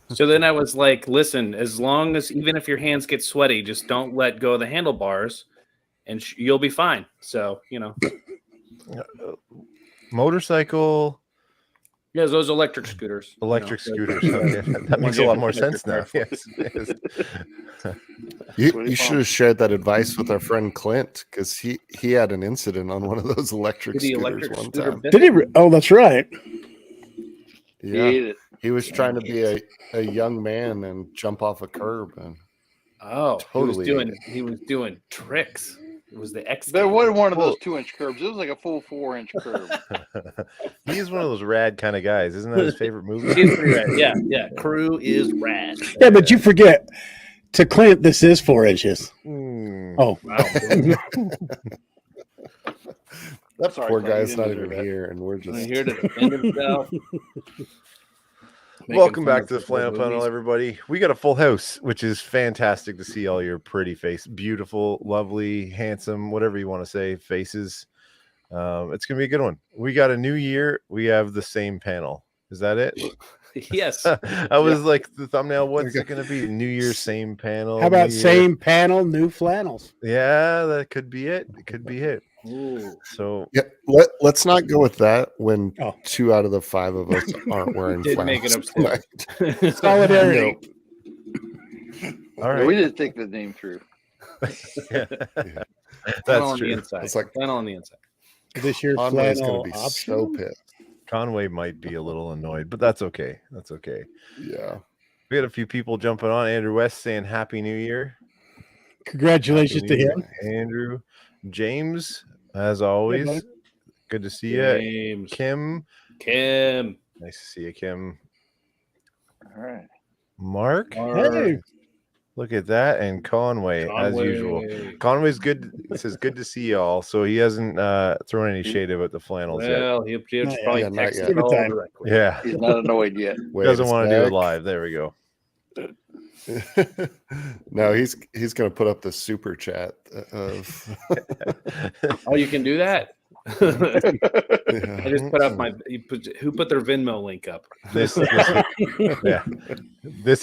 So then I was like, listen, as long as, even if your hands get sweaty, just don't let go of the handlebars and you'll be fine. So, Motorcycle. Yeah, those electric scooters. Electric scooters. Okay. That makes a lot more sense now. Yes. You should have shared that advice with our friend Clint, because he had an incident on one of those electric scooters one time. Did he? Oh, that's right. Yeah, he was trying to be a young man and jump off a curb, and totally he was doing tricks. It was the X. There wasn't one of those 2-inch curbs. It was like a full 4-inch curb. He's one of those rad kind of guys. Isn't that his favorite movie? He's pretty rad. Yeah. Crew is rad. Yeah, but you forget, to Clint, this is 4 inches. Oh, wow. That poor guy's not even here, and we're just here to defend himself. Welcome back to the Flannel Panel, everybody. We got a full house, which is fantastic to see all your pretty face, beautiful, lovely, handsome, whatever you want to say, faces. It's gonna be a good one. We got a new year. We have the same panel. Is that it? Yes. I was like, the thumbnail. What's it gonna be? New Year, same panel. How about same panel, new flannels? Yeah, that could be it. It could be it. Ooh. So yeah, let's not go with that when 2 out of the 5 of us aren't wearing flannels. Solidarity. All right, we didn't think the name through. That's true. It's like flannel on the inside. This year, Conway's flannel going to be option? so pissed. Conway might be a little annoyed, but that's okay. That's okay. Yeah. We had a few people jumping on. Andrew West saying Happy New Year. Congratulations to him. Andrew. James, as always. Good to see you. Kim. Nice to see you, Kim. All right. Mark. Hey. Look at that. And Conway, as usual. Conway's good. It says good to see y'all. So he hasn't thrown any shade about the flannels yet. Well, he'll probably text Give it all time. directly. Yeah. He's not annoyed yet. Doesn't want to do it live. There we go. No, he's going to put up the super chat of. Oh, you can do that. I just put up who put their Venmo link up. This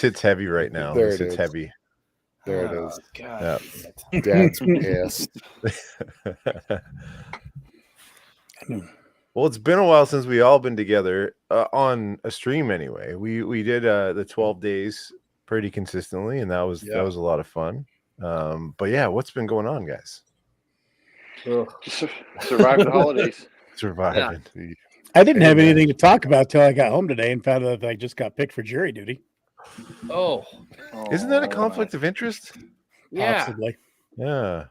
hits heavy right now. This hits heavy. There it is. God. Yeah. Dad's pissed. Well, it's been a while since we all been together on a stream. Anyway, we did the 12 days pretty consistently, and that was a lot of fun. But yeah, what's been going on, guys? Surviving the holidays. Surviving. Yeah. I didn't have anything to talk about till I got home today and found out that I just got picked for jury duty. Oh. Isn't that a conflict of interest? Yeah. Possibly. Yeah.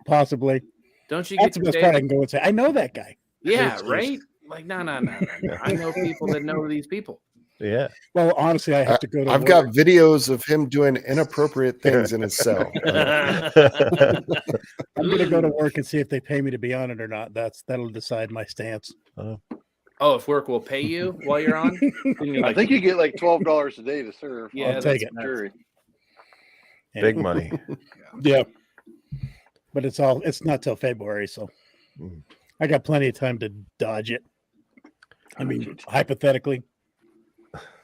Possibly. Don't you That's get the best part I can go and say, I know that guy. Yeah, right? Like, no. I know people that know these people. Yeah. Well, honestly, I have to go to I've got videos of him doing inappropriate things in his cell. I'm going to go to work and see if they pay me to be on it or not. That'll decide my stance. Oh, if work will pay you while you're on? I think you get like $12 a day to serve. Yeah, I'll take it. Jury. Big money. Yeah. But it's not till February, so I got plenty of time to dodge it. I mean, hypothetically.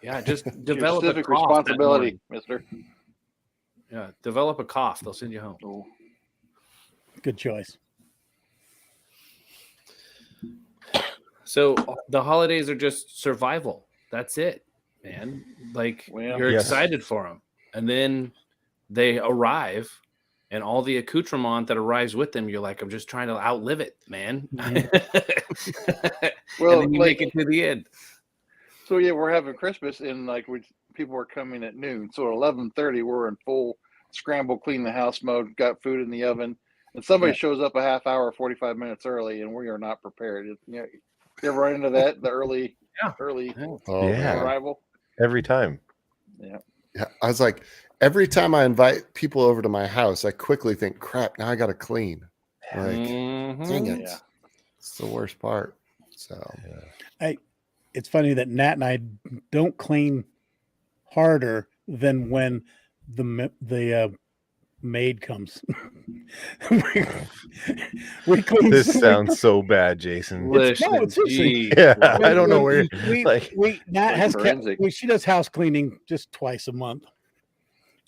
Yeah, just develop civic a cough responsibility, mister. Yeah, develop a cough. They'll send you home. Oh. Good choice. So the holidays are just survival. That's it, man. Like you're excited for them, and then they arrive, and all the accoutrement that arrives with them, you're like, I'm just trying to outlive it, man. Well, and then you make it to the end. So yeah, we're having Christmas, and people are coming at noon. So at 11:30, we're in full scramble, clean the house mode. Got food in the oven, and somebody shows up a half hour, 45 minutes early, and we are not prepared. You ever run into that? The early arrival every time. Yeah. I was like, every time I invite people over to my house, I quickly think, crap, now I got to clean. Like, dang it. Yeah. It's the worst part. So, it's funny that Nat and I don't clean harder than when the maid comes. we clean. This sounds so bad, Jason. It's seriously. Yeah, I don't know where. Nat has she does house cleaning just twice a month.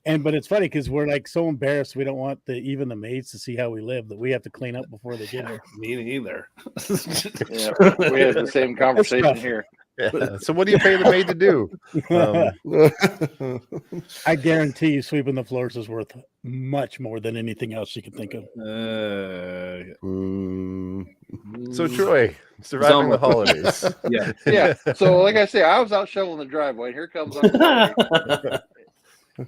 But it's funny because we're like so embarrassed. We don't want even the maids to see how we live that we have to clean up before they get here. Me neither. We had the same conversation here. Yeah. So what do you pay the maid to do? I guarantee you sweeping the floors is worth much more than anything else you can think of. So Troy, surviving the holidays. Yeah. So like I say, I was out shoveling the driveway. Here comes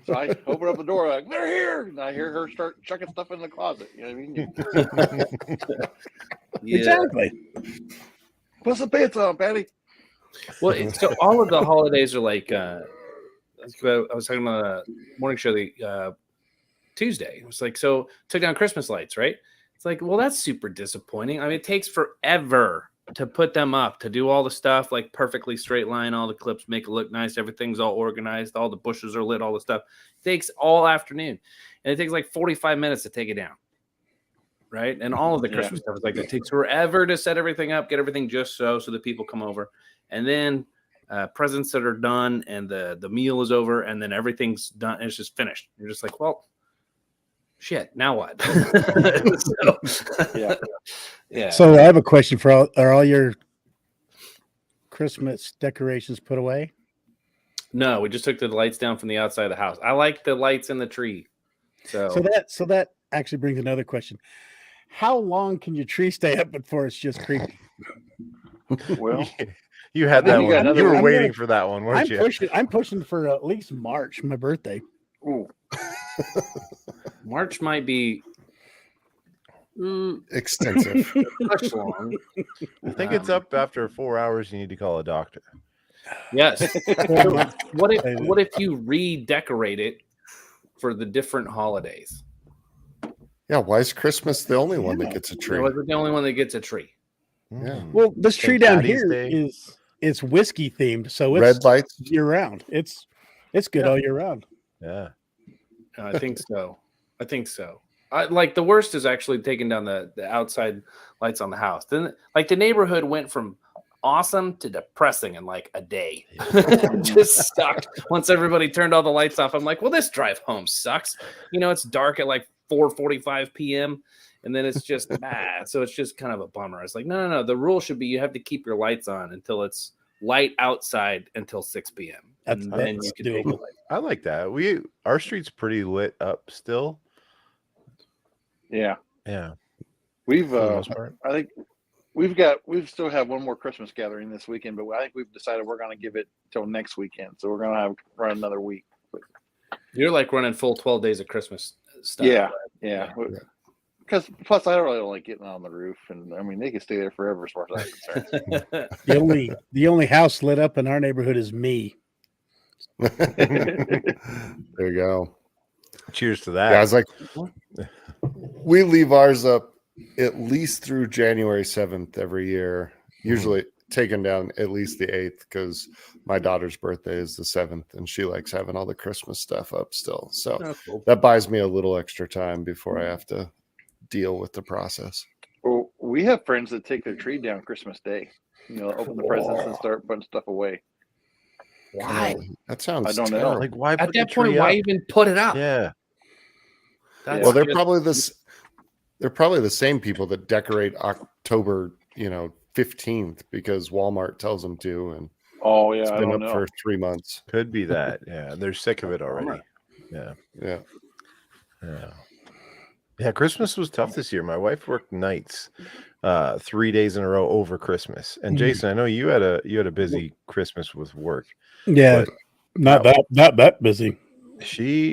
so I open up the door, like, they're here. And I hear her start chucking stuff in the closet. You know what I mean? Exactly. Put some pants on, Patty. Well, so all of the holidays are like, I was talking about a morning show Tuesday. It was like, so took down Christmas lights, right? It's like, well, that's super disappointing. I mean, it takes forever to put them up, to do all the stuff, like perfectly straight line, all the clips, make it look nice. Everything's all organized. All the bushes are lit, all the stuff. It takes all afternoon. And it takes like 45 minutes to take it down. Right. And all of the Christmas stuff is like, it takes forever to set everything up, get everything just so that people come over. And then presents that are done and the meal is over and then everything's done. And it's just finished. You're just like, well, shit, now what? So I have a question for are all your Christmas decorations put away? No, we just took the lights down from the outside of the house. I like the lights in the tree. So that actually brings another question. How long can your tree stay up before it's just creepy? Well, you had that one. You were waiting for that one, weren't you? I'm pushing for at least March, my birthday. Ooh. March might be extensive. Much long. I think it's up after 4 hours. You need to call a doctor. Yes. What if you redecorate it for the different holidays? Yeah, why is Christmas the only one that gets a tree? Why is it the only one that gets a tree? Yeah. Well, this tree down here it's whiskey themed, so it's red lights year round. It's good all year round. Yeah. I think so. Like the worst is actually taking down the outside lights on the house. Then like the neighborhood went from awesome to depressing in like a day. Just sucked. Once everybody turned all the lights off, I'm like, well, this drive home sucks. You know, it's dark at like 4:45 p.m. and then it's just bad. So it's just kind of a bummer. I was like, no. The rule should be you have to keep your lights on until it's light outside until 6 p.m. That's you can take the light. I like that. Our street's pretty lit up still. Yeah. We've I think we still have one more Christmas gathering this weekend, but I think we've decided we're going to give it till next weekend. So we're going to run another week. You're like running full 12 days of Christmas stuff. Yeah. Because plus I don't really like getting on the roof, and I mean they can stay there forever as far as I'm concerned. The only house lit up in our neighborhood is me. There you go. Cheers to that. Yeah, I was like, we leave ours up at least through January 7th every year, usually taken down at least the 8th because my daughter's birthday is the 7th and she likes having all the Christmas stuff up still. So that buys me a little extra time before I have to deal with the process. Well, we have friends that take their tree down Christmas Day, open the presents and start putting stuff away. Why? That sounds I don't terrible. know. Like, why at that point, why even put it up? Yeah. Well, they're probably the same people that decorate October, 15th because Walmart tells them to, and it's been up for 3 months. Could be that. Yeah, they're sick of it already. Yeah. Christmas was tough this year. My wife worked nights 3 days in a row over Christmas. And Jason, I know you had a busy Christmas with work. Yeah, not that busy.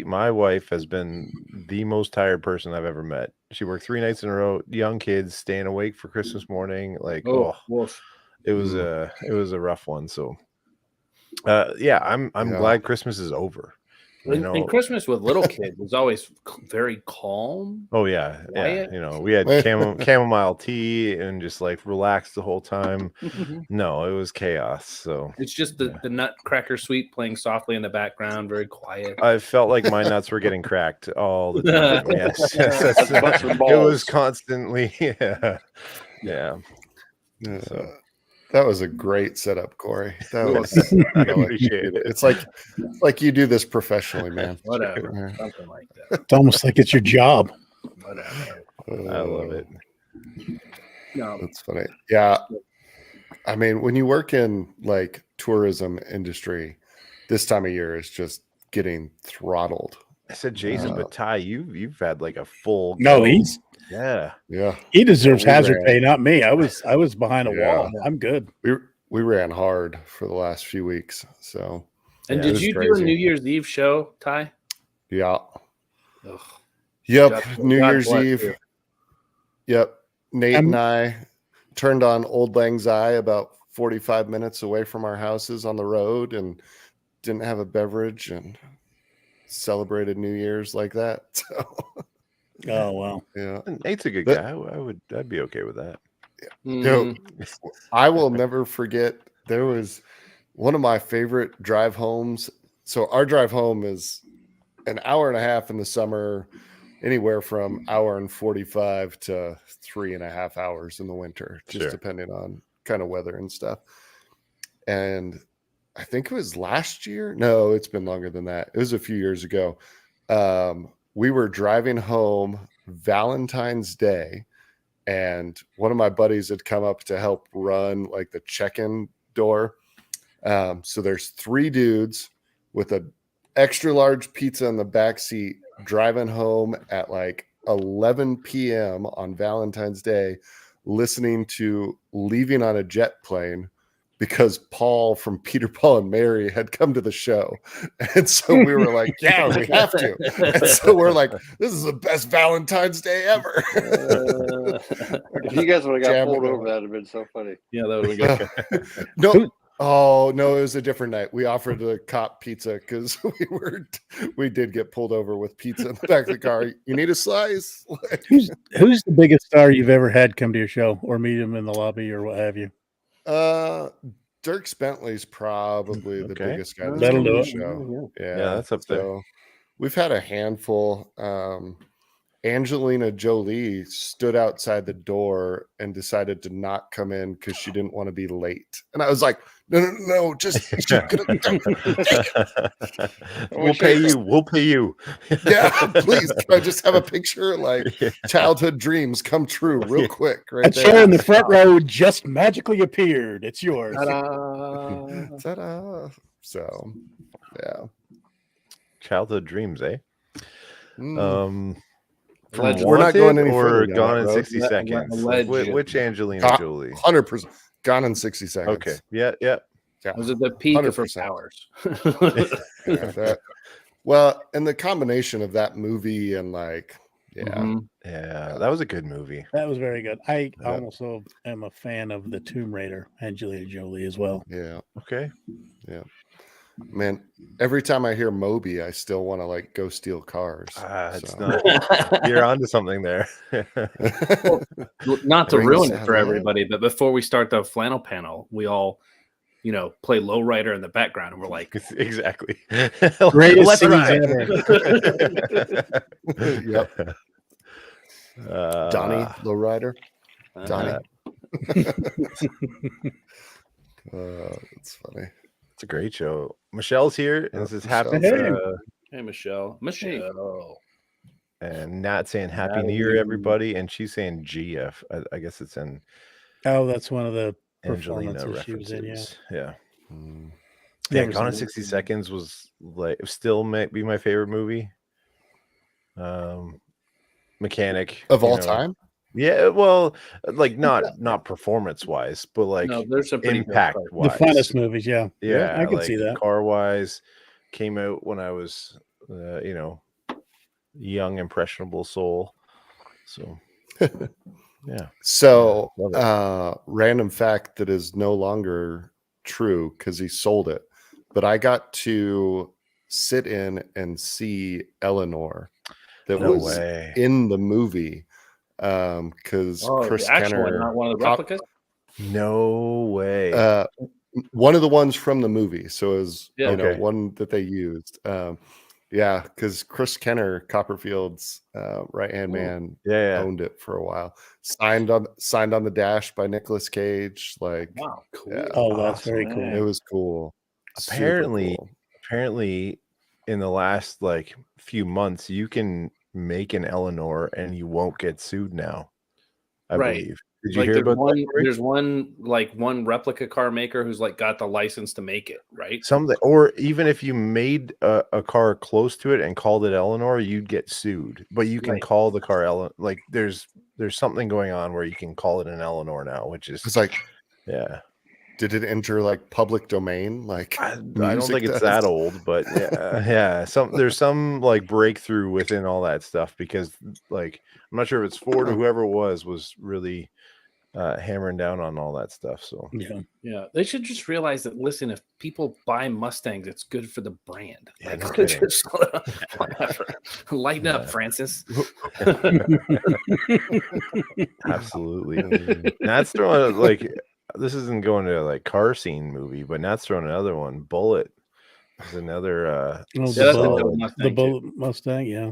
My wife has been the most tired person I've ever met. She worked 3 nights in a row, young kids staying awake for Christmas morning. Like, it was a rough one. So, I'm glad Christmas is over. And Christmas with little kids was always very calm. Oh yeah, quiet. yeah. We had chamomile tea and just like relaxed the whole time. No, it was chaos. So it's just the Nutcracker Suite playing softly in the background, very quiet. I felt like my nuts were getting cracked all the time. Yes, it was constantly. Yeah. So. That was a great setup, Corey. That was I appreciate it. It's like you do this professionally, man. Whatever. Something like that. It's almost like it's your job. Whatever. I love it. No, that's funny. Yeah. I mean, when you work in like tourism industry, this time of year is just getting throttled. I said, Jason, but Ty, you've had like a full. No, he's. Yeah. He deserves hazard pay, not me. I was behind a wall. I'm good. We ran hard for the last few weeks. So. And did you do a New Year's Eve show, Ty? Yeah. Ugh. Yep. New Year's Eve. You. Yep. Nate and I turned on Old Lang Syne about 45 minutes away from our houses on the road and didn't have a beverage and celebrated New Year's like that. So. Oh well, yeah. Nate's a good guy. I'd be okay with that. Yeah. I will never forget. There was one of my favorite drive homes. So our drive home is an hour and a half in the summer, anywhere from hour and 45 to 3.5 hours in the winter, just depending on kind of weather and stuff. And I think it was last year. No, it's been longer than that. It was a few years ago. We were driving home Valentine's Day, and one of my buddies had come up to help run like the check-in door. So there's 3 dudes with an extra large pizza in the back seat driving home at like 11 p.m. on Valentine's Day, listening to Leaving on a Jet Plane, because Paul from Peter, Paul and Mary had come to the show. And so we were like, yeah, we have to. And so we're like, this is the best Valentine's Day ever. If you guys would have got pulled over, that would have been so funny. Yeah, that would have been good. No. Oh, no, it was a different night. We offered the cop pizza because we did get pulled over with pizza in the back of the car. You need a slice? Who's the biggest star you've ever had come to your show or meet him in the lobby or what have you? Dirk Bentley's probably the biggest guy that's That'll on do the it. show. Yeah, that's up there. We've had a handful. Angelina Jolie stood outside the door and decided to not come in because she didn't want to be late. And I was like, no, just we'll pay you. We'll pay you. Yeah, please. Can I just have a picture? Like childhood dreams come true real quick. Right there. Chair in the front row just magically appeared. It's yours. Ta-da. Ta-da. So, yeah. Childhood dreams, eh? We're not going any further. Gone in 60 seconds. Which Angelina Jolie? 100%. Gone in 60 seconds. Okay. Yeah. Was it the peak 100%. Of her powers? Well, and the combination of that movie and like, yeah, that was a good movie. That was very good. I also am a fan of the Tomb Raider, Angelina Jolie as well. Yeah. Okay. Yeah. Man, every time I hear Moby, I still want to like go steal cars. It's not, you're onto something there. Well, not to ruin it for everybody, but before we start the flannel panel, we all, play Lowrider in the background, and we're like, exactly. Greatest scenes ever. Yep. Donnie Lowrider. Donnie. It's funny. It's a great show. Michelle's here, and this is happy. Hey, Michelle. And Nat saying Happy New Year, everybody, and she's saying GF. I guess it's in. Oh, that's one of the Angelina references she was in. Yeah. Yeah. Gone in 60 Seconds was like still might be my favorite movie. Mechanic of all time. Yeah, well, like not performance wise, but like there's some impact wise. The funnest movies, yeah, I can see that. Car wise, came out when I was, young impressionable soul. So, yeah. So, random fact that is no longer true because he sold it, but I got to sit in and see Eleanor that No was way. in the movie. Because Chris the actual Kenner, one, not one of the replicas. No way. One of the ones from the movie. So it was Okay. one that they used. Yeah, because Chris Kenner, Copperfield's right-hand man, owned it for a while. Signed on the dash by Nicolas Cage. Like, Wow, cool. yeah, Oh, that's very cool. it was cool. Apparently, Super cool. apparently, in the last like few months, you can make an Eleanor and you won't get sued now. I believe. Did you hear about that? There's one replica car maker who's like got the license to make it, right? Something, or even if you made a car close to it and called it Eleanor, you'd get sued. But you can call the car Eleanor. Like there's something going on where you can call it an Eleanor now, which is it's like, yeah. Did it enter like public domain? Like I don't think it's that old, but yeah. There's some like breakthrough within all that stuff because like I'm not sure if it's Ford or whoever it was really hammering down on all that stuff. So yeah, they should just realize that. Listen, if people buy Mustangs, it's good for the brand. Yeah, Like, no kidding. Lighten up, Francis. Absolutely. Nat's throwing like this isn't going to like car scene movie, but Nat's throwing another one. Bullet is another the Bullet Mustang. Yeah.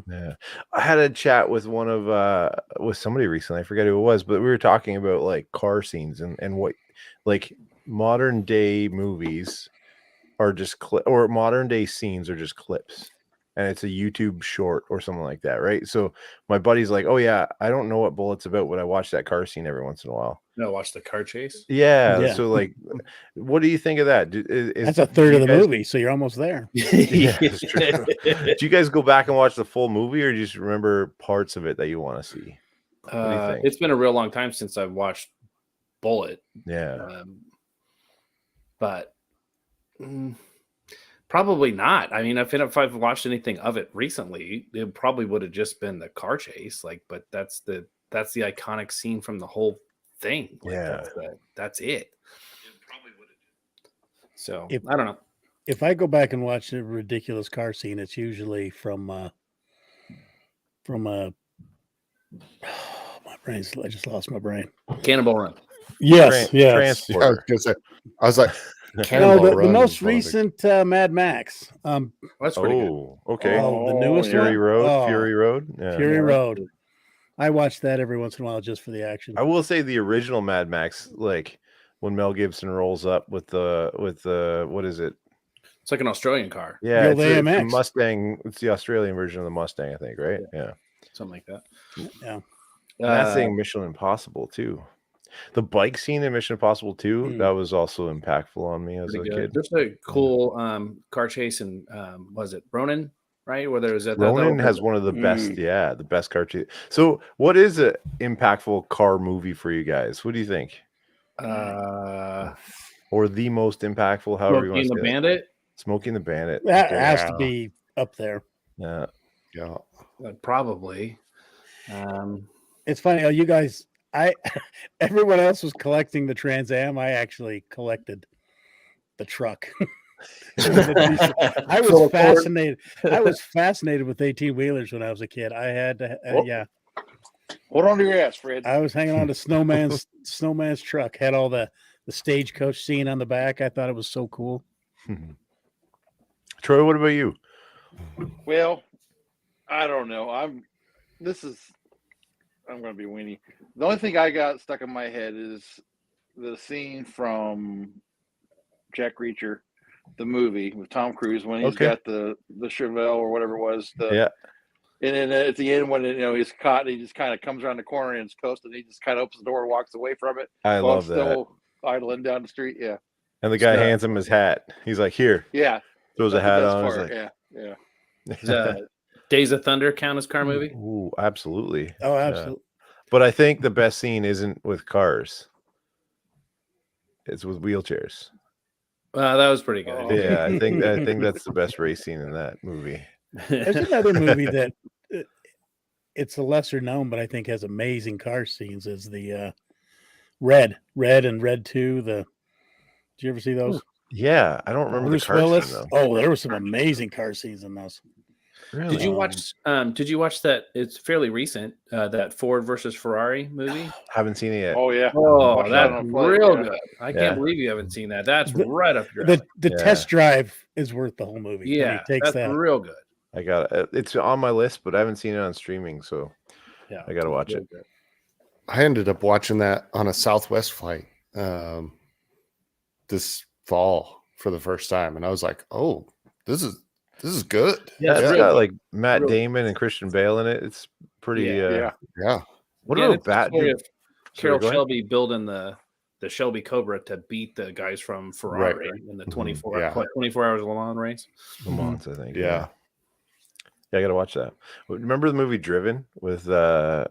I had a chat with one of with somebody recently. I forget who it was, but we were talking about like car scenes and what like modern day movies are just or modern day scenes are just clips. And it's a YouTube short or something like that, right? So my buddy's like, "Oh yeah, I don't know what Bullet's about, but I watch that car scene every once in a while." No, watch the car chase. Yeah. So like, what do you think of that? That's a third of the movie, so you're almost there. Yeah, that's true. Do you guys go back and watch the full movie, or do you just remember parts of it that you want to see? What do you think? It's been a real long time since I've watched Bullet. Yeah, but. Probably not. I mean, if I've watched anything of it recently, it probably would have just been the car chase. Like, but that's the iconic scene from the whole thing. Like, that's it. Probably would have. So I don't know. If I go back and watch a ridiculous car scene, it's usually from my brain's. I just lost my brain. Cannonball Run. Yes, yes. Transporter. I was gonna say. I was like. No, the most recent Mad Max. That's pretty good. Okay. The newest Fury one? Road. Fury Road. Yeah. Fury Road. I watch that every once in a while just for the action. I will say the original Mad Max, like when Mel Gibson rolls up with the what is it? It's like an Australian car. Yeah, it's a Mustang. It's the Australian version of the Mustang, I think, right? Yeah. Something like that. Yeah. That's saying Mission Impossible too. The bike scene in Mission Impossible 2, that was also impactful on me as a kid. There's a cool car chase in was it Ronin, right? Where there was Ronin has one of the best, the best car chase. So what is an impactful car movie for you guys? What do you think? Or the most impactful, however you want to say Smoking the Bandit? Smoking the Bandit. That has to be up there. Yeah. Probably. It's funny how you guys everyone else was collecting the Trans Am. I actually collected the truck. I was fascinated. I was fascinated with 18-wheelers when I was a kid. I had to, Hold on to your ass, Fred. I was hanging on to Snowman's truck. Had all the stagecoach scene on the back. I thought it was so cool. Troy, what about you? Well, I don't know. I'm going to be weenie. The only thing I got stuck in my head is the scene from Jack Reacher, the movie with Tom Cruise when he's got the Chevelle or whatever it was. And then at the end when he's caught, and he just kind of comes around the corner and it's coast, and he just kind of opens the door and walks away from it. I love that. Still idling down the street. Yeah. And the guy hands him his hat. He's like, "Here." Yeah. Throws a hat on. Like, yeah. Days of Thunder count as car movie? Ooh, absolutely. Oh, absolutely. But I think the best scene isn't with cars. It's with wheelchairs. That was pretty good. Yeah, I think that's the best race scene in that movie. There's another movie that it's a lesser known, but I think has amazing car scenes. Is the Red and Red 2. Did you ever see those? Yeah, I don't remember Bruce the car Willis. scene, though. Oh, there were some amazing car scenes in those. Really? Did you watch? Did you watch that? It's fairly recent. That Ford versus Ferrari movie. Haven't seen it yet. Oh yeah. Oh, Watched that's that on a flight, real yeah. good. I Yeah. can't believe you haven't seen that. That's right up your The alley. the Yeah. test drive is worth the whole movie. And Yeah, he takes that's that. real good. I got it. It's on my list, but I haven't seen it on streaming, so Yeah, I got to watch real it. good. I ended up watching that on a Southwest flight this fall for the first time, and I was like, "Oh, this is good." Yeah, It's real got good. like Matt Real good. Damon and Christian Bale in it. It's pretty. Yeah. Yeah. What Yeah, about it's the story of Carol go ahead. Shelby building the Shelby Cobra to beat the guys from Ferrari in the 24 hours Le Mans race. Le Mans, I think. Yeah. Yeah, I got to watch that. Remember the movie Driven with Burt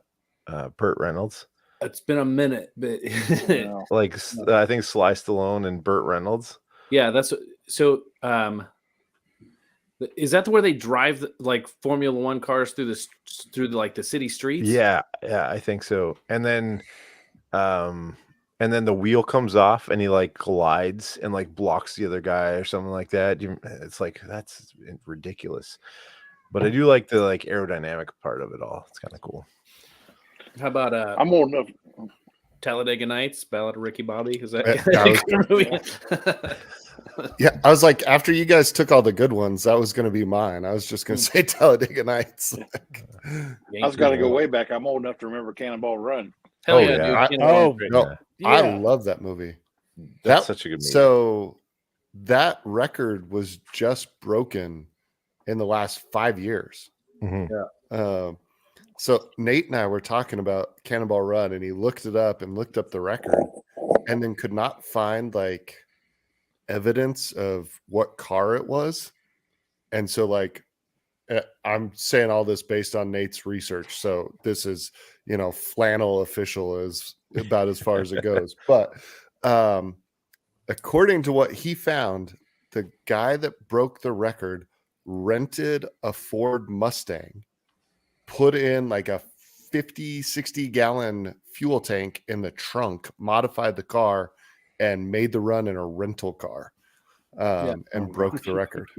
Reynolds? It's been a minute, but Like I think Sly Stallone and Burt Reynolds. yeah, that's so. Is that where they drive like Formula One cars through the city streets? Yeah, I think so. And then the wheel comes off and he like collides and like blocks the other guy or something like that. It's like that's ridiculous. But I do like the like aerodynamic part of it all. It's kind of cool. How about I'm old enough. Talladega Nights, Ballad of Ricky Bobby? Is that Yeah, I was like, after you guys took all the good ones, that was going to be mine. I was just going to say Talladega Nights. I was got to go way back. I'm old enough to remember Cannonball Run. Hell yeah, dude. I love that movie. That's such a good movie. So that record was just broken in the last 5 years. Mm-hmm. Yeah. So Nate and I were talking about Cannonball Run, and he looked it up and looked up the record, and then could not find like evidence of what car it was. And so like I'm saying all this based on Nate's research, so this is Flannel official is about as far as it goes. But according to what he found, the guy that broke the record rented a Ford Mustang, put in like a 50-60 gallon fuel tank in the trunk, modified the car, and made the run in a rental car, and broke the record.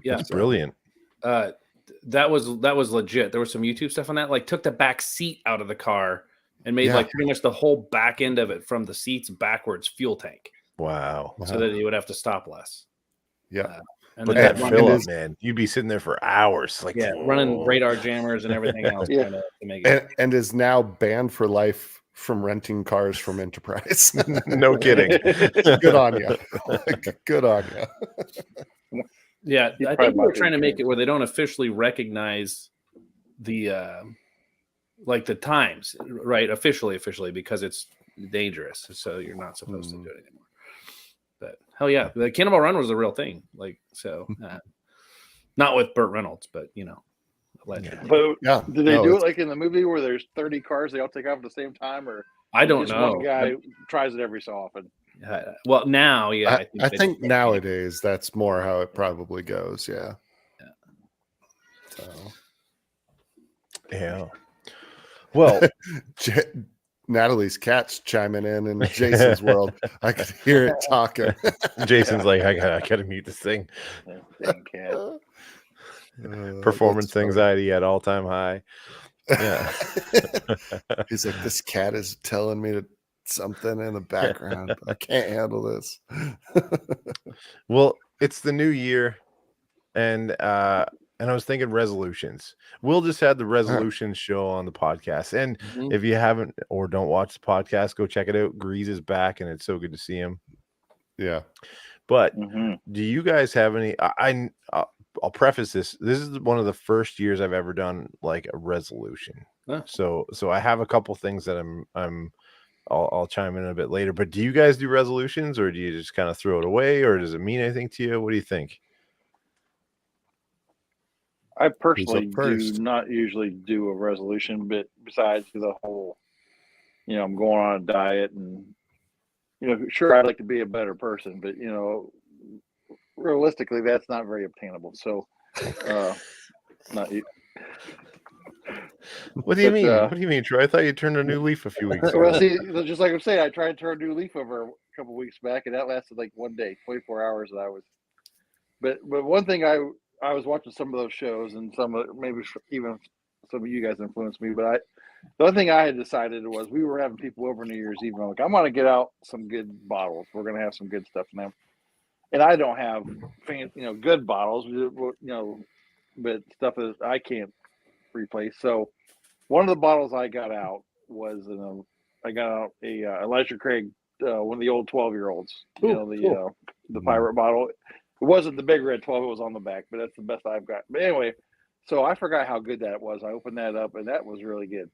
Yeah, that's brilliant. That was legit. There was some YouTube stuff on that. Like took the back seat out of the car and made like pretty much the whole back end of it from the seats backwards fuel tank. Wow. So that you would have to stop less. Yeah. But that fill up, man, you'd be sitting there for hours, like running radar jammers and everything else. To make it. And is now banned for life from renting cars from Enterprise. No kidding. Good on you. Good on you. Yeah, I think we're trying to make it where they don't officially recognize the like the times, right? Officially, because it's dangerous. So you're not supposed to do it anymore. But hell yeah, the Cannonball Run was a real thing. Like so, not with Burt Reynolds, but allegedly. But did they do it like in the movie where there's 30 cars they all take off at the same time, or I don't know. One guy tries it every so often. Well, now, I think nowadays that's more how it probably goes. Yeah. So. Yeah. Well, Natalie's cat's chiming in Jason's world. I could hear it talking. Jason's like, I gotta mute this thing. Performance anxiety at all-time high. Yeah. He's like, this cat is telling me something in the background. I can't handle this. Well, it's the new year, and I was thinking resolutions. Will just had the resolution show on the podcast, and if you haven't or don't watch the podcast, go check it out. Grease is back, and it's so good to see him. Yeah, but do you guys have any? I'll preface this. This is one of the first years I've ever done like a resolution. So I have a couple things that I'll chime in a bit later. But do you guys do resolutions, or do you just kind of throw it away, or does it mean anything to you? What do you think? I personally do not usually do a resolution, but besides the whole, I'm going on a diet and, sure, I'd like to be a better person, but, realistically, that's not very obtainable. So, not you. What do you mean? What do you mean, Troy? I thought you turned a new leaf a few weeks ago. Well, see, just like I'm saying, I tried to turn a new leaf over a couple weeks back, and that lasted like one day, 24 hours. And I was, but one thing I was watching some of those shows, and maybe even some of you guys influenced me. But the other thing I had decided was we were having people over New Year's Eve. I'm like, I'm gonna get out some good bottles. We're gonna have some good stuff now. And I don't have good bottles, but stuff that I can't replace. So one of the bottles I got out was I got out a Elijah Craig, one of the old 12-year-olds. Cool. The pirate bottle. It wasn't the big red 12; it was on the back, but that's the best I've got. But anyway, so I forgot how good that was. I opened that up, and that was really good.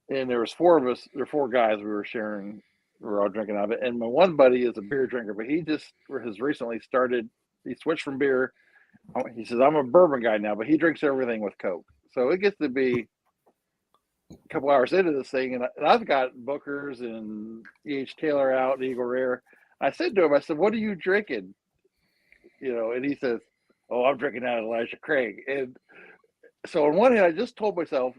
And there was four of us. There were four guys we were sharing. We were all drinking out of it. And my one buddy is a beer drinker, but he just has recently started. He switched from beer. He says, I'm a bourbon guy now, but he drinks everything with Coke. So it gets to be a couple hours into this thing, and I've got Booker's and E.H. Taylor out, and Eagle Rare. I said to him, I said, what are you drinking? And he says, oh, I'm drinking out of Elijah Craig. And so on one hand, I just told myself,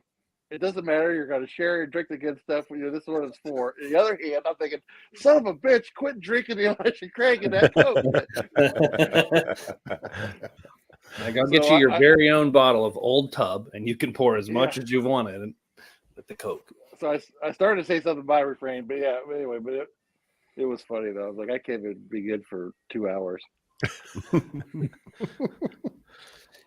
it doesn't matter. You're going to share and drink the good stuff. This is what it's for. On the other hand, I'm thinking, son of a bitch, quit drinking the Elijah Craig and that Coke. I'll get you your very own bottle of Old Tub, and you can pour as much as you want in with the Coke. So I started to say something by refrain, but anyway, but it was funny though. I was like, I can't even be good for 2 hours.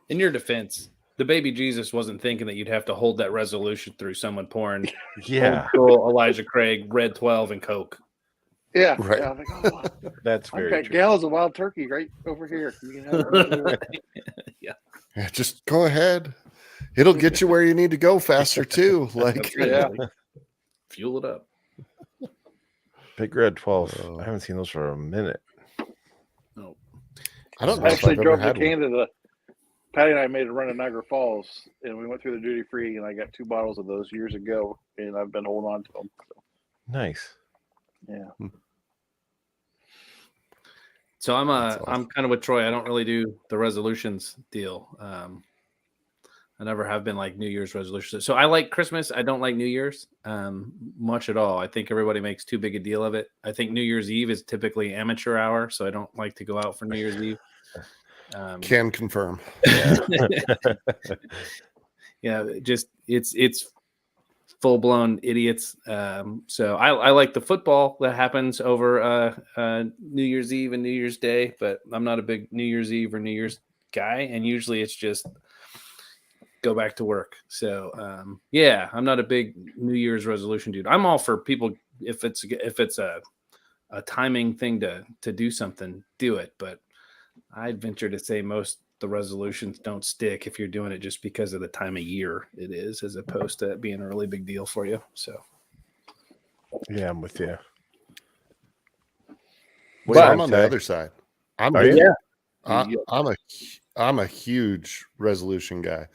In your defense, the baby Jesus wasn't thinking that you'd have to hold that resolution through someone pouring Elijah Craig, Red 12, and Coke. Yeah, right. Yeah, I was like, oh, That's very I've got gallons of wild turkey right over here. You can have yeah, just go ahead. It'll get you where you need to go faster too. Like, fuel it up. Big Red 12. I haven't seen those for a minute. No, I don't know. I actually drove to Canada. Patty and I made a run to Niagara Falls, and we went through the duty free, and I got 2 bottles of those years ago, and I've been holding on to them. So. Nice. Yeah. So I'm kind of with Troy. I don't really do the resolutions deal. I never have been like New Year's resolutions. So I like Christmas. I don't like New Year's much at all. I think everybody makes too big a deal of it. I think New Year's Eve is typically amateur hour, so I don't like to go out for New Year's Eve. Can confirm. Yeah, just it's full blown idiots. So I like the football that happens over New Year's Eve and New Year's Day, but I'm not a big New Year's Eve or New Year's guy, and usually it's just go back to work. So I'm not a big New Year's resolution dude. I'm all for people if it's a timing thing to do something, do it. But I'd venture to say the resolutions don't stick if you're doing it just because of the time of year it is, as opposed to it being a really big deal for you. So yeah, I'm with you. But I'm on the other side. I'm a huge resolution guy.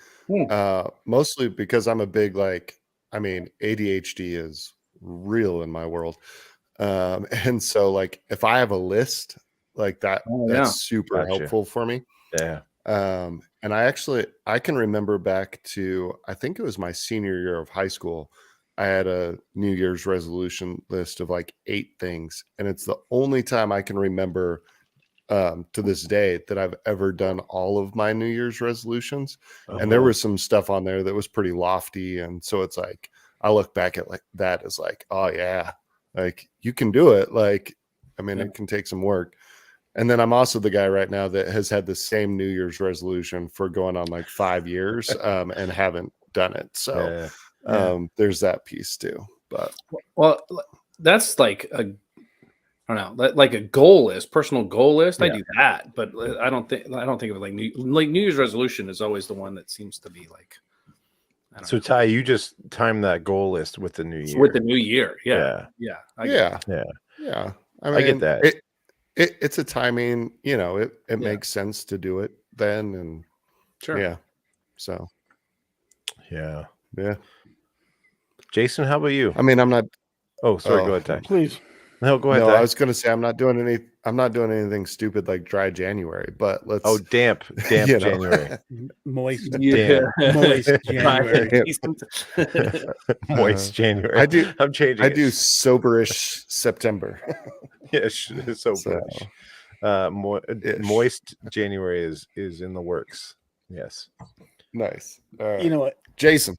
Mostly because I'm a big ADHD is real in my world. And so if I have a list like that, that's super helpful for me. Yeah. And I can remember back to, I think it was my senior year of high school. I had a New Year's resolution list of 8 things. And it's the only time I can remember to this day that I've ever done all of my New Year's resolutions. And there was some stuff on there that was pretty lofty. And so it's I look back at that as oh yeah, you can do it. It can take some work. And then I'm also the guy right now that has had the same New Year's resolution for going on 5 years and haven't done it. So there's that piece too. But that's I don't know, like a goal list, personal goal list. I do that, but I don't think of it like New Year's resolution is always the one that seems to be so Ty, you just time that goal list with the new year. With the new year, yeah. I get I get that. It's a timing, it makes sense to do it then, and so yeah. Jason, how about you? I'm not. Oh, sorry. Go ahead, Ty. Please. No, go ahead. No, I was going to say I'm not doing anything stupid like dry January, but let's. Oh, damp January. Moist. Yeah. Moist January. Moist January. I'm changing. I do soberish September. Yes, soberish. Moist January is in the works. Yes. Nice. You know what, Jason?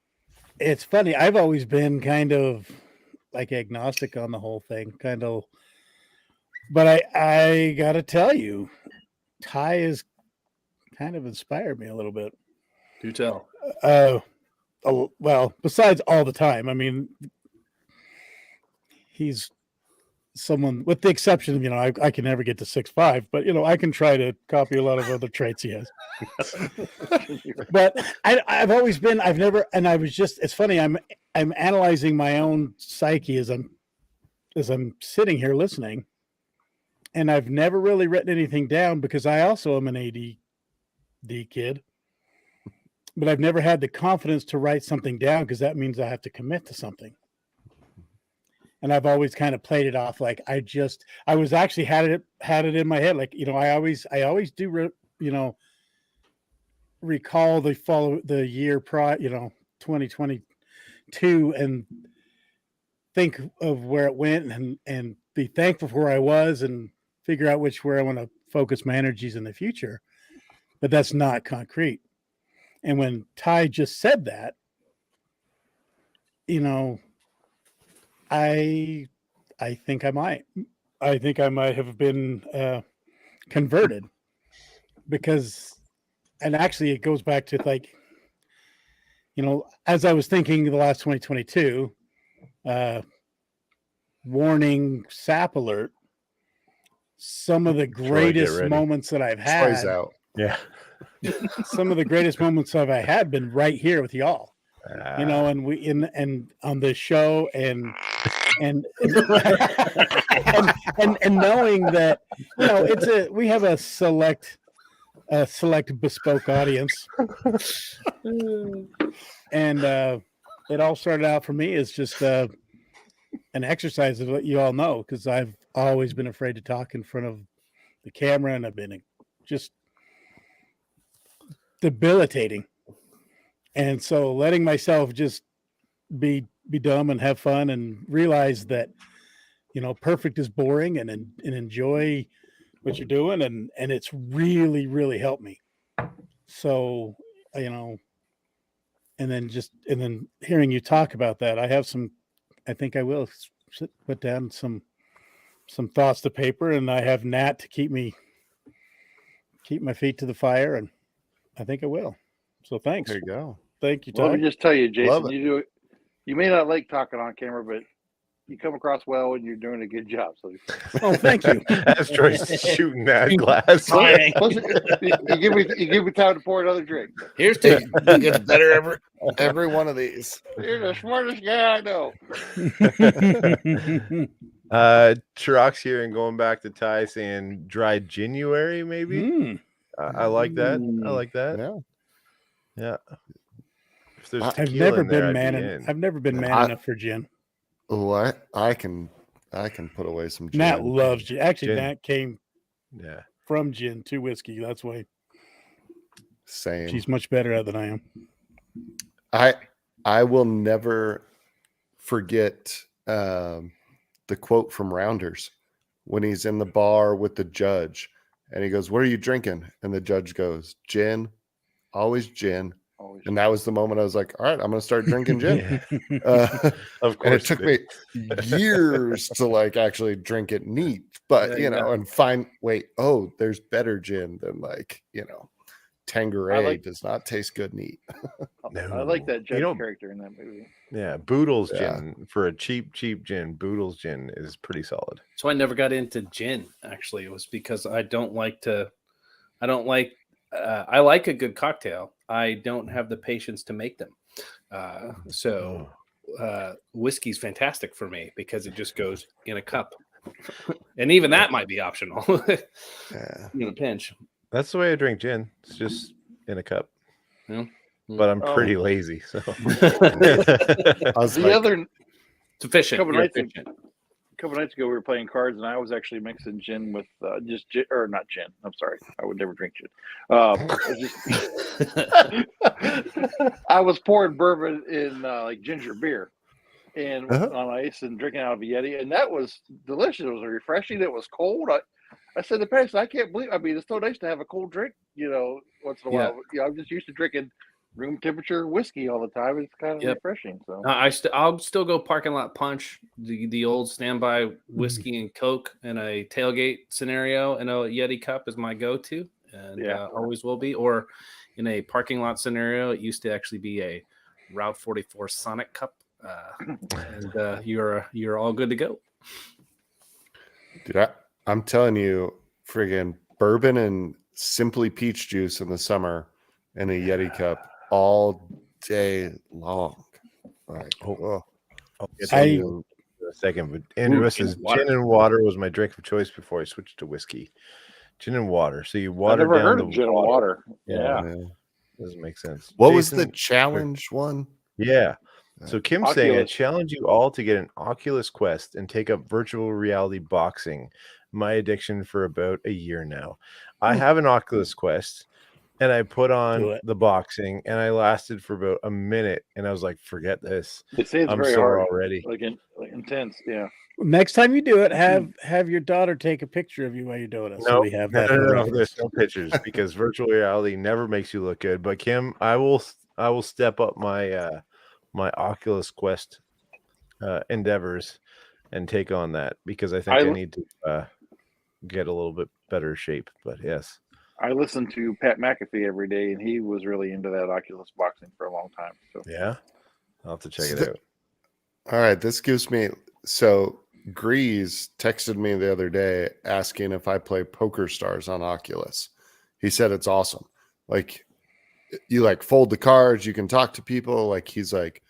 It's funny. I've always been kind of like agnostic on the whole thing, but I gotta tell you, Ty has kind of inspired me a little bit. Do tell. Well, besides all the time, I mean, he's someone, with the exception of, I can never get to 6'5", but I can try to copy a lot of other traits he has. But I've always been, it's funny, I'm analyzing my own psyche as I'm sitting here listening, and I've never really written anything down because I also am an ADD kid, but I've never had the confidence to write something down because that means I have to commit to something. And I've always kind of played it off like I was actually had it in my head, like, I always do recall the year prior, 2022, and think of where it went and be thankful for where I was and figure out where I want to focus my energies in the future. But that's not concrete. And when Ty just said that, I think I might have been converted, because, and actually it goes back to like, as I was thinking the last 2022, warning, sap alert, some of the greatest moments that I've had. Troy's out. Yeah. Some of the greatest moments I've had been right here with y'all. And we and on this show and knowing that we have a select bespoke audience, and it all started out for me as just an exercise of what you all know, because I've always been afraid to talk in front of the camera, and I've been just debilitating. And so letting myself just be dumb and have fun and realize that, perfect is boring, and enjoy what you're doing. And it's really, really helped me. So, and then hearing you talk about that, I think I will put down some thoughts to paper, and I have Nat to keep my feet to the fire. And I think I will. So thanks. There you go. Thank you, Tom. Well, let me just tell you, Jason, you may not like talking on camera, but you come across well and you're doing a good job. So, thank you. As Troy's shooting that glass. you give me time to pour another drink. Here's to you. It gets better every one of these. You're the smartest guy I know. Chirac here, and going back to Ty saying dry January, maybe. I like that. I like that. Yeah. I've never been man enough for gin. Oh, I can put away some gin. Nat loves gin. Actually, Nat came from gin to whiskey. That's why. Same. She's much better at than I am. I will never forget the quote from Rounders when he's in the bar with the judge, and he goes, "What are you drinking?" And the judge goes, "Gin, always gin." And that was the moment I was like, all right, I'm going to start drinking gin. Of course. And it took me years to like actually drink it neat, but and find, there's better gin than Tanqueray does not taste good neat. No. I like that judge character in that movie. Yeah. Boodle's gin, for a cheap gin, Boodle's gin is pretty solid. So I never got into gin, actually. It was because I like a good cocktail. I don't have the patience to make them. Whiskey's fantastic for me because it just goes in a cup. And even that might be optional. In a pinch. That's the way I drink gin. It's just in a cup. Yeah. But I'm pretty lazy. So the other sufficient. couple nights ago we were playing cards, and I was actually mixing gin with just gin, or not gin. I'm sorry, I would never drink gin. I was pouring bourbon in like ginger beer and on ice and drinking out of a Yeti, and that was delicious. It was refreshing. It was cold. I said to Patty, I can't believe. I mean, it's so nice to have a cold drink, once in a while. I'm just used to drinking room temperature whiskey all the time. It's kind of refreshing. So I'll still go parking lot punch, the old standby whiskey and Coke in a tailgate scenario, and a Yeti cup is my go-to, and always will be. Or in a parking lot scenario, it used to actually be a Route 44 Sonic cup, and you're all good to go. Dude, I'm telling you, friggin' bourbon and Simply Peach juice in the summer in a Yeti cup all day long. Like, I'll get to you in a second, but Andrew says gin and water was my drink of choice before I switched to whiskey. Gin and water. So you water down the gin and water. Yeah. Doesn't make sense. What was the challenge one? Yeah. So Kim's saying, I challenge you all to get an Oculus Quest and take up virtual reality boxing. My addiction for about a year now. I have an Oculus Quest, and I put on the boxing, and I lasted for about a minute, and I was like, forget this. It seems I'm very sore hard already. like intense. Yeah. Next time you do it, have your daughter take a picture of you while you're doing it. So we have that. No, there's no pictures because virtual reality never makes you look good. But Kim, I will step up my my Oculus Quest endeavors and take on that because I think I need to get a little bit better shape. But yes, I listen to Pat McAfee every day, and he was really into that Oculus boxing for a long time. So yeah, I'll have to check it out. All right, this gives me Grease texted me the other day asking if I play Poker Stars on Oculus. He said it's awesome. Like you like fold the cards, you can talk to people. Like he's like,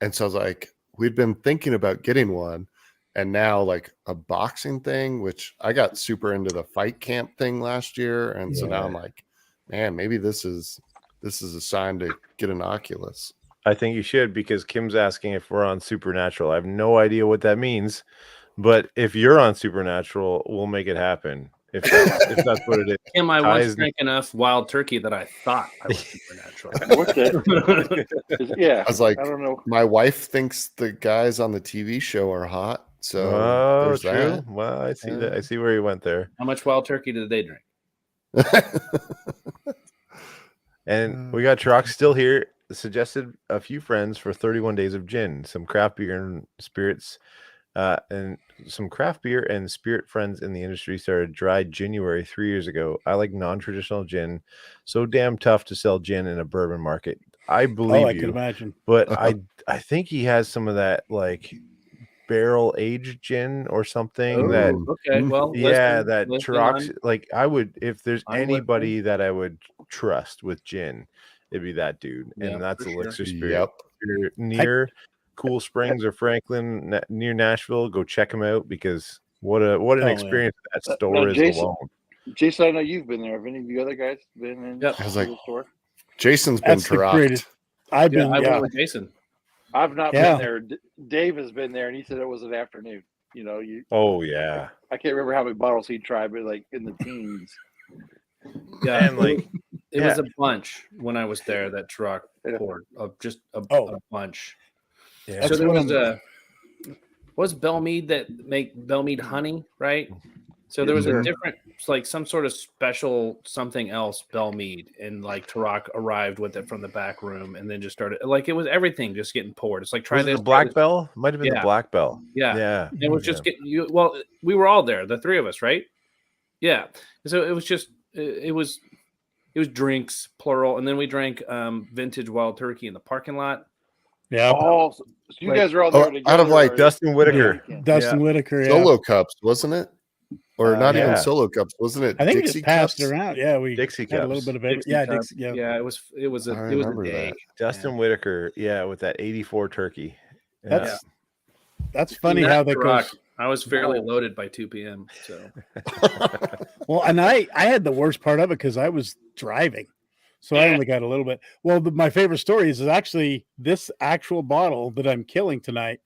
and so I was like, we'd been thinking about getting one, and now like a boxing thing, which I got super into the fight camp thing last year, and so now I'm like, man, maybe this is a sign to get an Oculus. I think you should because Kim's asking if we're on Supernatural. I have no idea what that means, but if you're on Supernatural, we'll make it happen. If that's what it is. Kim, I once drank enough wild turkey that I thought I was Supernatural. I was like, I don't know. My wife thinks the guys on the TV show are hot. So there's true. That. Well, I see that. I see where you went there. How much wild turkey did they drink? And we got Trox still here. Suggested a few friends for 31 days of gin, some craft beer and spirits, and some craft beer and spirit friends in the industry started Dry January 3 years ago. I like non-traditional gin. So damn tough to sell gin in a bourbon market. I believe I can imagine. But I think he has some of that like barrel aged gin or something that Trox like I would if there's anybody that I would trust with gin. It'd be that dude, and that's Elixir Spirit. Yep. If you're near Cool Springs or Franklin, near Nashville, go check them out because what an experience that store is alone. Jason, I know you've been there. Have any of you other guys been in the store? Jason's been dropped. I've been with Jason. I've not been there. Dave has been there, and he said it was an afternoon. Oh yeah. I can't remember how many bottles he tried, but like in the teens. Yeah, and like it was a bunch when I was there. That truck poured of just a bunch. Yeah. So there was Bellmead that make Bellmead honey, right? So there was a different, like some sort of special something else Bellmead, and like Tarak arrived with it from the back room, and then just started like it was everything just getting poured. It's like the Black Bell might have been the Black Bell. Yeah. It was just getting you. Well, we were all there, the three of us, right? Yeah. So it was just. It was drinks plural, and then we drank vintage wild turkey in the parking lot. Yeah. Oh, so you guys are all there together. Out of like Dustin Whitaker. Dustin Whitaker. Solo cups, wasn't it? Or not even solo cups, wasn't it? I think Dixie we passed cups? it around. Yeah, we Dixie had cups. a little bit of it. Dixie yeah, it was a day. Dustin Whitaker, with that 84 turkey. That's funny how that goes. I was fairly loaded by 2 p.m. So, well, and I had the worst part of it because I was driving, so I only got a little bit. Well, my favorite story is actually this actual bottle that I'm killing tonight.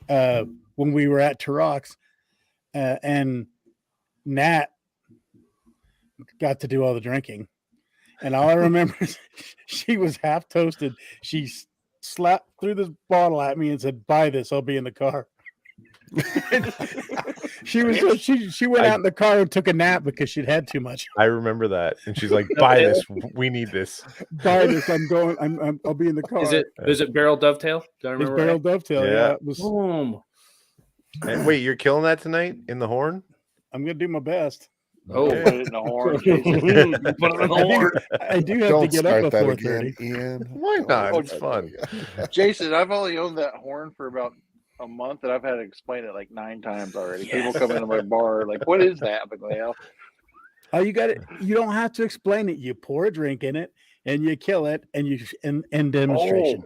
when we were at Turok's, and Nat got to do all the drinking. And all I remember is she was half toasted. She slapped through this bottle at me and said, "Buy this. I'll be in the car." she went out in the car and took a nap because she'd had too much. I remember that, and she's like, "Buy this. We need this. Buy this. I'll be in the car." Is it Barrel Dovetail? Do I It's remember Barrel right? Dovetail. Yeah. It was, Boom. And wait, you're killing that tonight in the horn? I'm gonna do my best. Oh, Okay. put it in the horn. Jason. Put it in the horn. I do have Don't to get up start at that 4:30. again, Ian. Why not? Oh, It's fun. Jason, I've only owned that horn for about a month, and I've had to explain it like 9 times already. People come into my bar like, "What is that?" I'm like, "Well, Oh, you got it. You don't have to explain it. You pour a drink in it and you kill it, and you end demonstration.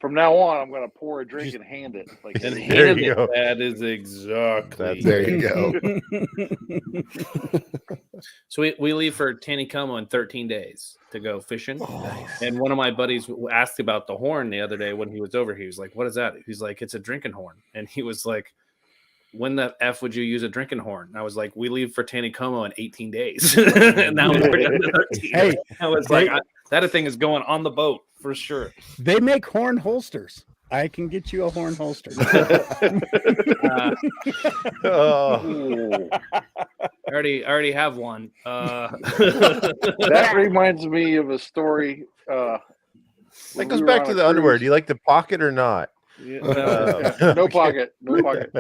from now on, I'm going to pour a drink and hand it." Like, And There hand you it. go. That is exactly. There you go. So we leave for Taneycomo in 13 days to go fishing. Oh, And one of my buddies asked about the horn the other day when he was over. He was like, "What is that?" He's like, "It's a drinking horn." And he was like, "When the F would you use a drinking horn?" And I was like, "We leave for Taneycomo in 18 days." And now we're down to 13. Hey, I was like, that thing is going on the boat for sure. They make horn holsters. I can get you a horn holster. Oh, ooh. I already have one. That reminds me of a story. that goes back to the underwear. Do you like the pocket or not? No pocket. No pocket.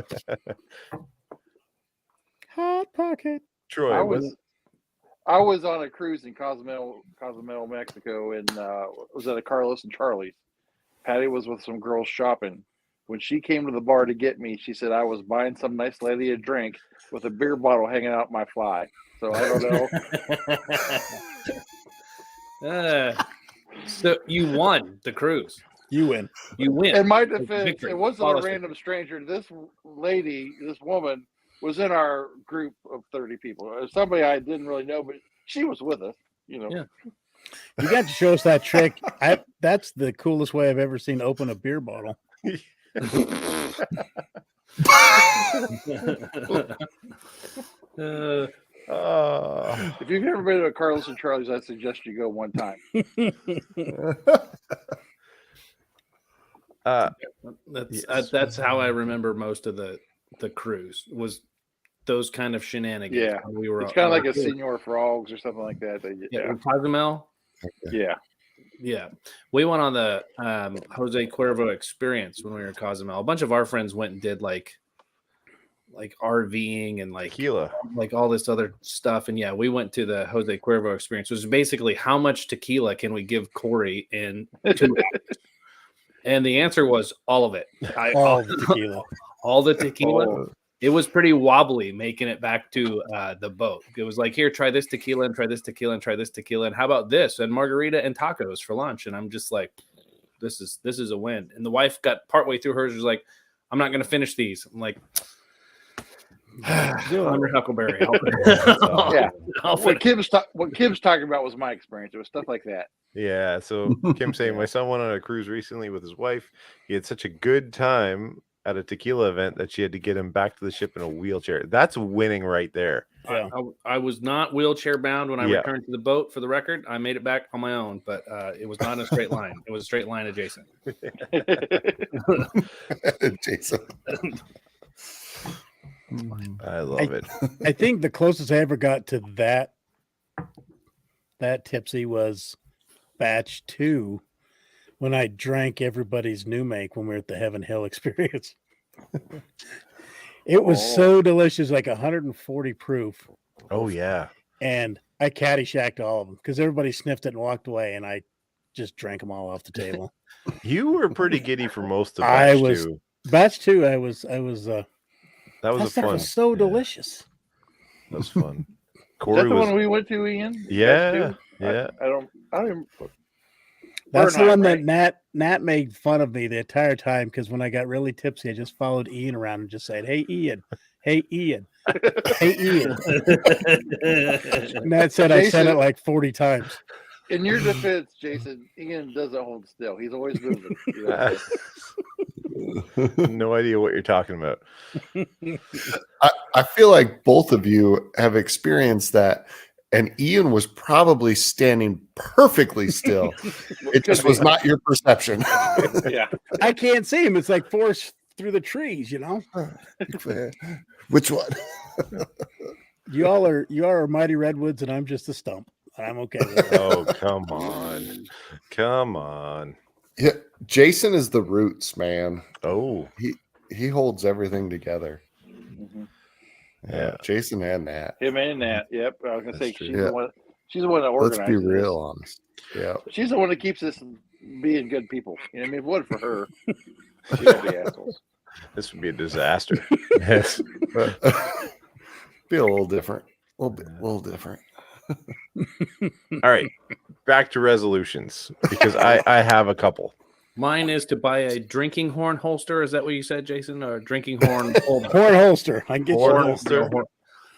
Hot pocket. Troy, I was on a cruise in Cozumel, Mexico, and was at a Carlos and Charlie's. Patty was with some girls shopping. When she came to the bar to get me, she said I was buying some nice lady a drink with a beer bottle hanging out my fly. So I don't know. So you won the cruise. You win. You win. In my defense, Victory. it wasn't Flawless a random stranger. This woman was in our group of 30 people. Somebody I didn't really know, but she was with us. You know. Yeah. You got to show us that trick. That's the coolest way I've ever seen open a beer bottle. If you've never been to a Carlos and Charlie's, I suggest you go one time. That's how I remember most of the cruise was those kind of shenanigans. Yeah, we were. It's kind of like a Senor Frogs or something like that. Cozumel. Yeah. Yeah, we went on the Jose Cuervo experience when we were in Cozumel. A bunch of our friends went and did like RVing and tequila, like all this other stuff. And yeah, we went to the Jose Cuervo experience, which is basically how much tequila can we give Corey in 2 hours? And the answer was all of it. All the tequila. All the tequila. Oh. It was pretty wobbly making it back to the boat. It was like, here, try this tequila and try this tequila and try this tequila. And how about this? And margarita and tacos for lunch. And I'm just like, this is a win. And the wife got partway through hers, was like, I'm not going to finish these. I'm like, under Huckleberry. Yeah. What Kim's talking about was my experience. It was stuff like that. Yeah. So Kim's saying my son went on a cruise recently with his wife. He had such a good time at a tequila event that she had to get him back to the ship in a wheelchair. That's winning right there. Yeah. I was not wheelchair bound when I returned to the boat, for the record. I made it back on my own, but it was not in a straight line. It was a straight line adjacent. Jason. I love it. I think the closest I ever got to that tipsy was batch 2 when I drank everybody's new make when we were at the Heaven Hill experience. It was so delicious, like 140 proof. Oh yeah. And I caddyshacked all of them because everybody sniffed it and walked away, and I just drank them all off the table. You were pretty giddy for most of batch 2. Batch 2, I was that was that a stuff fun. was so delicious. That was fun. Is that the one we went to, Ian? Yeah. Yeah. I don't even. That's the one that Nat made fun of me the entire time, because when I got really tipsy, I just followed Ian around and just said, "Hey Ian, hey Ian, hey Ian." Nat said I said it like 40 times. In your defense, Jason, Ian doesn't hold still. He's always moving. No idea what you're talking about. I feel like both of you have experienced that, and Ian was probably standing perfectly still. It just was not your perception. Yeah. I can't see him. It's like forest through the trees, you know. Which one? You are mighty redwoods, and I'm just a stump. I'm okay with it. Oh, come on. Yeah, Jason is the roots, man. Oh, he holds everything together. Mm-hmm. Yeah, Jason and Nat. Him and Nat. Yep. I was gonna say she's the one. She's the one that Let's organizes. be real honest. Yeah, she's the one that keeps us being good people. You know, I mean, if it wasn't for her, she would be assholes. This would be a disaster. Yes, be a little different. A little different. All right, back to resolutions because I have a couple. Mine is to buy a drinking horn holster. Is that what you said, Jason? Or a drinking horn holder? Horn holster. I can get Horn you holster.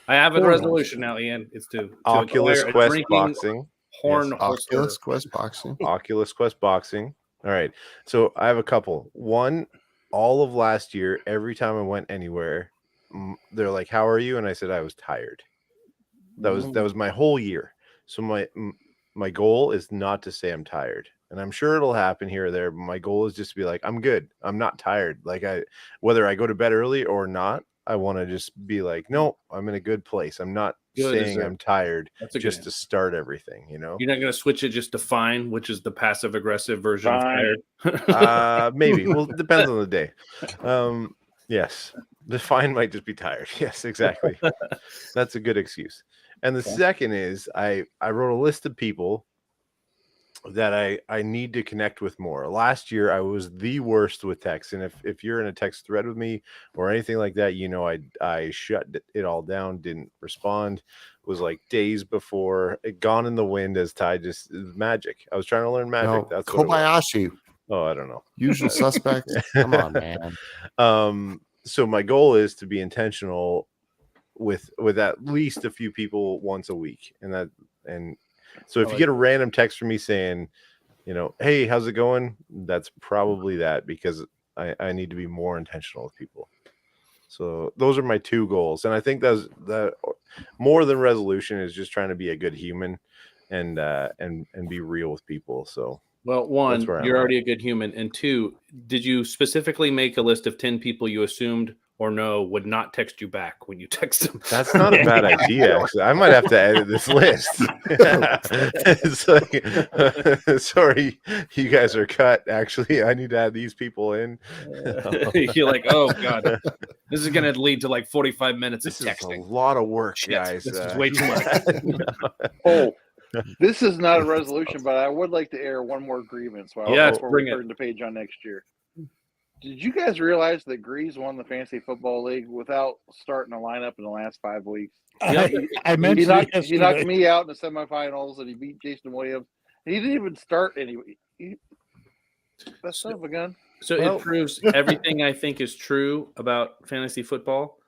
I have a Horn resolution now, Ian. It's to Oculus acquire a Quest drinking boxing. horn Yes. holster. Oculus Quest boxing. Oculus Quest boxing. All right. So I have a couple. One, all of last year, every time I went anywhere, they're like, "How are you?" And I said I was tired. That was my whole year. So my goal is not to say I'm tired. And I'm sure it'll happen here or there, but my goal is just to be like, I'm good. I'm not tired. Like whether I go to bed early or not, I want to just be like, no, I'm in a good place. I'm not saying I'm tired just to start everything, you know? You're not going to switch it just to fine, which is the passive aggressive version of tired. Maybe. Well, it depends on the day. Yes. The fine might just be tired. Yes, exactly. That's a good excuse. And the second is I wrote a list of people that I need to connect with more. Last year, I was the worst with text. And if you're in a text thread with me or anything like that, you know, I shut it all down, didn't respond, was like days before it gone in the wind as Ty just magic. I was trying to learn magic. No, that's Kobayashi. Oh, I don't know. Usual suspects. Come on, man. So my goal is to be intentional with at least a few people once a week. And so if you get a random text from me saying, you know, hey, how's it going? That's probably that, because I need to be more intentional with people. So those are my two goals. And I think that more than resolution is just trying to be a good human and be real with people. So, well, one, you're already a good human. And two, did you specifically make a list of 10 people you assumed or no would not text you back when you text them? That's not a bad idea, actually. I might have to edit this list. It's like, sorry, you guys are cut. Actually, I need to add these people in. You're like, oh God, this is going to lead to like 45 minutes this of texting. Is a lot of work, guys. This is way too much. Oh, this is not a resolution, but I would like to air one more grievance before we turn the page on next year. Did you guys realize that Grease won the fantasy football league without starting a lineup in the last 5 weeks? I mentioned he knocked me out in the semifinals, and he beat Jason Williams. He didn't even start anyway. That's son of a gun. So it proves everything I think is true about fantasy football.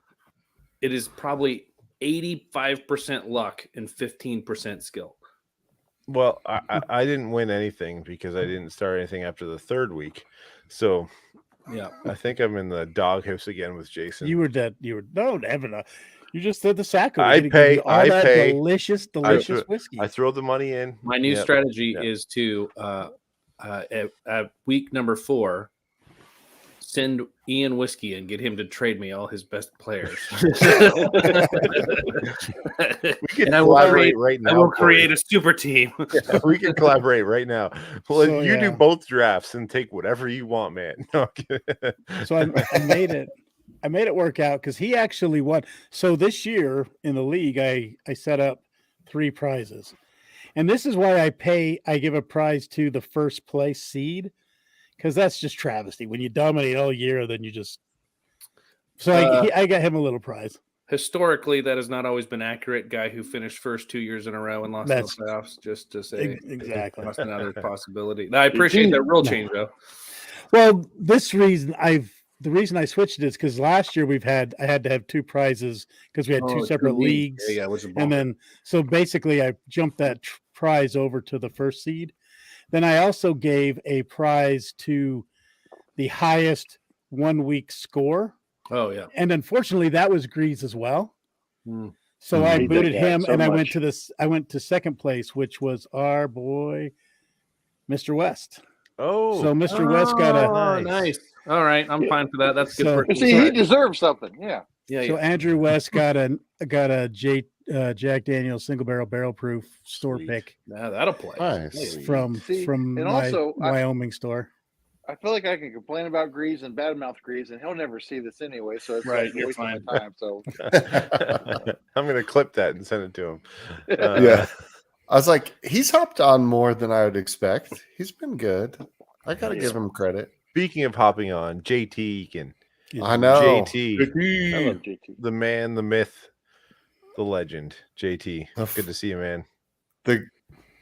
It is probably 85% luck and 15% skill. Well, I didn't win anything because I didn't start anything after the third week. So yeah, I think I'm in the doghouse again with Jason. You were dead. No, Evan. You just did the sack. I pay. Delicious whiskey. I throw the money in. My new strategy is to at week number 4, send Ian whiskey and get him to trade me all his best players. We can collaborate right now. I will create a super team. Yeah, we can collaborate right now. Well, so, you do both drafts and take whatever you want, man. No, so I made it. I made it work out because he actually won. So this year in the league, I set up 3 prizes, and this is why I give a prize to the first place seed. Because that's just travesty. When you dominate all year, then you just... So I got him a little prize. Historically, that has not always been accurate. Guy who finished first 2 years in a row and lost in the playoffs, just to say. Exactly. That's another possibility. I appreciate that rule change, though. Well, the reason I switched it is because last year I had to have 2 prizes because we had 2 separate leagues. Yeah, and then, so basically I jumped that prize over to the first seed. Then I also gave a prize to the highest 1 week score. Oh yeah. And unfortunately, that was Grease as well. Mm. So I Hate booted that guy him, so and I much. went to this. I went to second place, which was our boy, Mr. West. Oh, So Mr. West got a nice. All right, I'm fine for that. That's good. So- for See, he deserves something. Yeah. Yeah, so yeah. Andrew West got a Jack Daniel's single barrel proof store Sweet. pick Yeah, that'll play. Nice. from See, from and my also, Wyoming store. I feel like I can complain about Grease and badmouth Grease, and he'll never see this anyway. So it's Right, like a you're waste of fine. my time. So I'm gonna clip that and send it to him. Yeah. I was like, he's hopped on more than I would expect. He's been good. I got to give him credit. Speaking of hopping on, JT Eakin. I know. JT, I love JT. the man, the myth, the legend. JT, The f- good to see you, man. The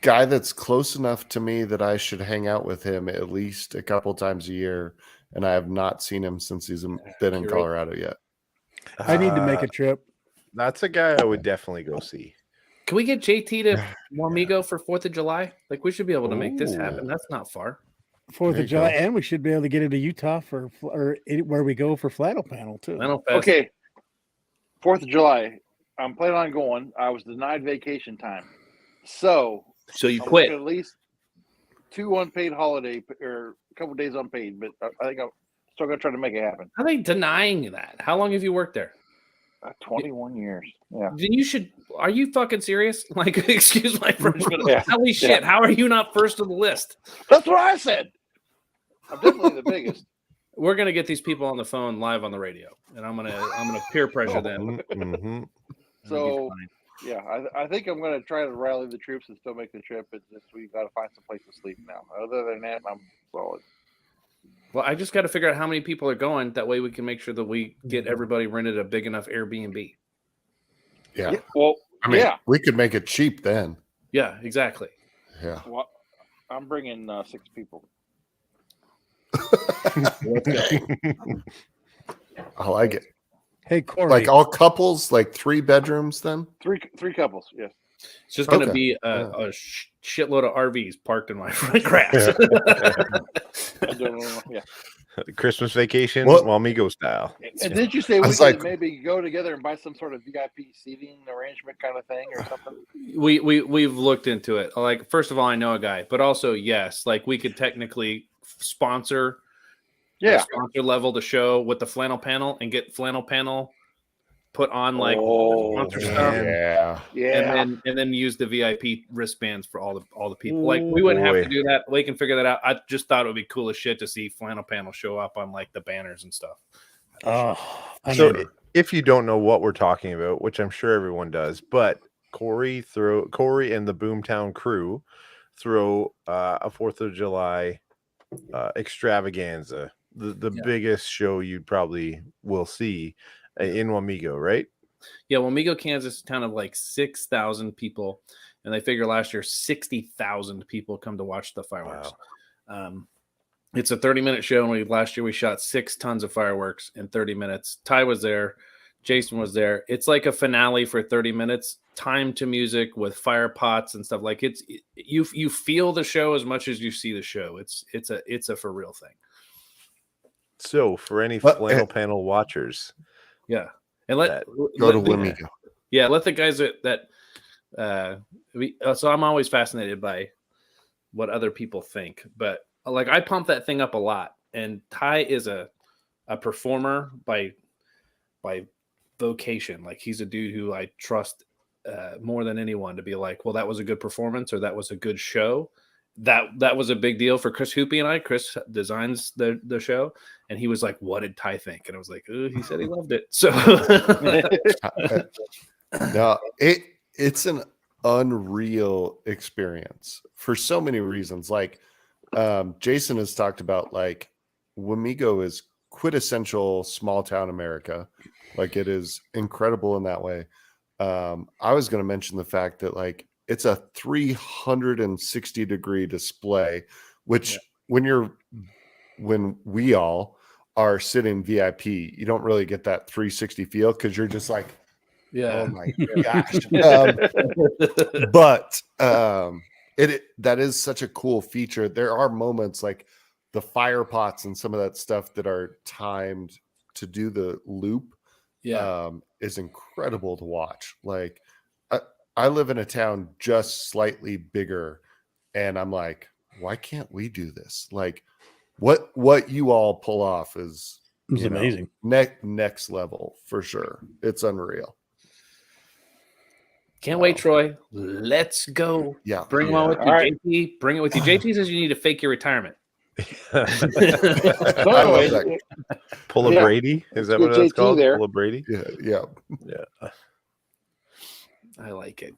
guy that's close enough to me that I should hang out with him at least a couple times a year, and I have not seen him since he's been in You're right. Colorado yet. I need to make a trip. That's a guy I would definitely go see. Can we get JT to Wamigo for 4th of July? Like, we should be able to make this happen. Ooh. That's not far. 4th There of you July, go. and we should be able to get into Utah for where we go for Flannel Panel too. Flannel Fest. Okay. 4th of July. I'm planning on going. I was denied vacation time. So So you I'm quit. looking at least 2 unpaid holiday or a couple days unpaid, but I think I'm still going to try to make it happen. How are they denying that? How long have you worked there? 21 years. Yeah. Then you should. Are you fucking serious? Like, excuse my French, but Yeah. holy shit! How are you not first on the list? That's what I said. I'm definitely the biggest. We're gonna get these people on the phone live on the radio, and I'm gonna peer pressure them. Mhm. So, yeah, I think I'm going to try to rally the troops and still make the trip. It's just we've got to find some place to sleep now. Other than that, I'm solid. Well, I just got to figure out how many people are going. That way, we can make sure that we get everybody rented a big enough Airbnb. Yeah. Well, I mean, yeah. we could make it cheap then. Yeah, exactly. Yeah. Well, I'm bringing 6 people. Let's go. I like it. Hey Corey, Like all couples, like 3 bedrooms then? 3 couples. Yes. It's just going to Okay. be a shitload of RVs parked in my front grass. I don't know. Yeah. Christmas vacation, What? Wamigo style. And didn't you say we was could like- maybe go together and buy some sort of VIP seating arrangement kind of thing or something? We've looked into it. Like, first of all, I know a guy, but also yes, like we could technically sponsor, Yeah. sponsor level the show with the Flannel Panel and get Flannel Panel put on like Oh, sponsor stuff, Yeah. Yeah. and then use the VIP wristbands for all the people. Like, we wouldn't have Boy. to do that. We can figure that out. I just thought it would be cool as shit to see Flannel Panel show up on like the banners and stuff. I So mean, if you don't know what we're talking about, which I'm sure everyone does, but Corey and the Boomtown crew throw a 4th of July extravaganza, the Yeah. biggest show you probably will see in Wamigo, right? Yeah, Wamigo, Kansas, town of like 6,000 people, and they figure last year 60,000 people come to watch the fireworks. It's a 30-minute show, and last year we shot 6 tons of fireworks in 30 minutes. Ty was there, Jason was there. It's like a finale for 30 minutes, time to music with fire pots and stuff. Like you feel the show as much as you see the show. It's a for real thing. So for any But- Flannel Panel watchers, Yeah, and let Go to let the- Wamigo. Yeah, let the guys that so I'm always fascinated by what other people think, but like I pump that thing up a lot, and Ty is a performer by vocation. Like, he's a dude who I trust more than anyone to be like, well, that was a good performance, or that was a good show. That was a big deal for Chris Hoopy and I. Chris designs the show, and he was like, what did Ty think? And I was like, he said he loved it. So No, it's an unreal experience for so many reasons. Like Jason has talked about, like Wamigo is quintessential small town America. Like, it is incredible in that way. I was going to mention the fact that like it's a 360-degree display, which when we all are sitting VIP, you don't really get that 360 feel because you're just like, yeah. oh my gosh. But that is such a cool feature. There are moments like the fire pots and some of that stuff that are timed to do the loop is incredible to watch. Like I live in a town just slightly bigger, and I'm like, why can't we do this? Like what you all pull off is amazing. Next level for sure. It's unreal. Can't wait, Troy. Let's go. Yeah. Bring them on with you, JT. Bring it with you. JT says you need to fake your retirement. Pull a Brady. Is that what that's called? Pull a Brady. Yeah. I like it.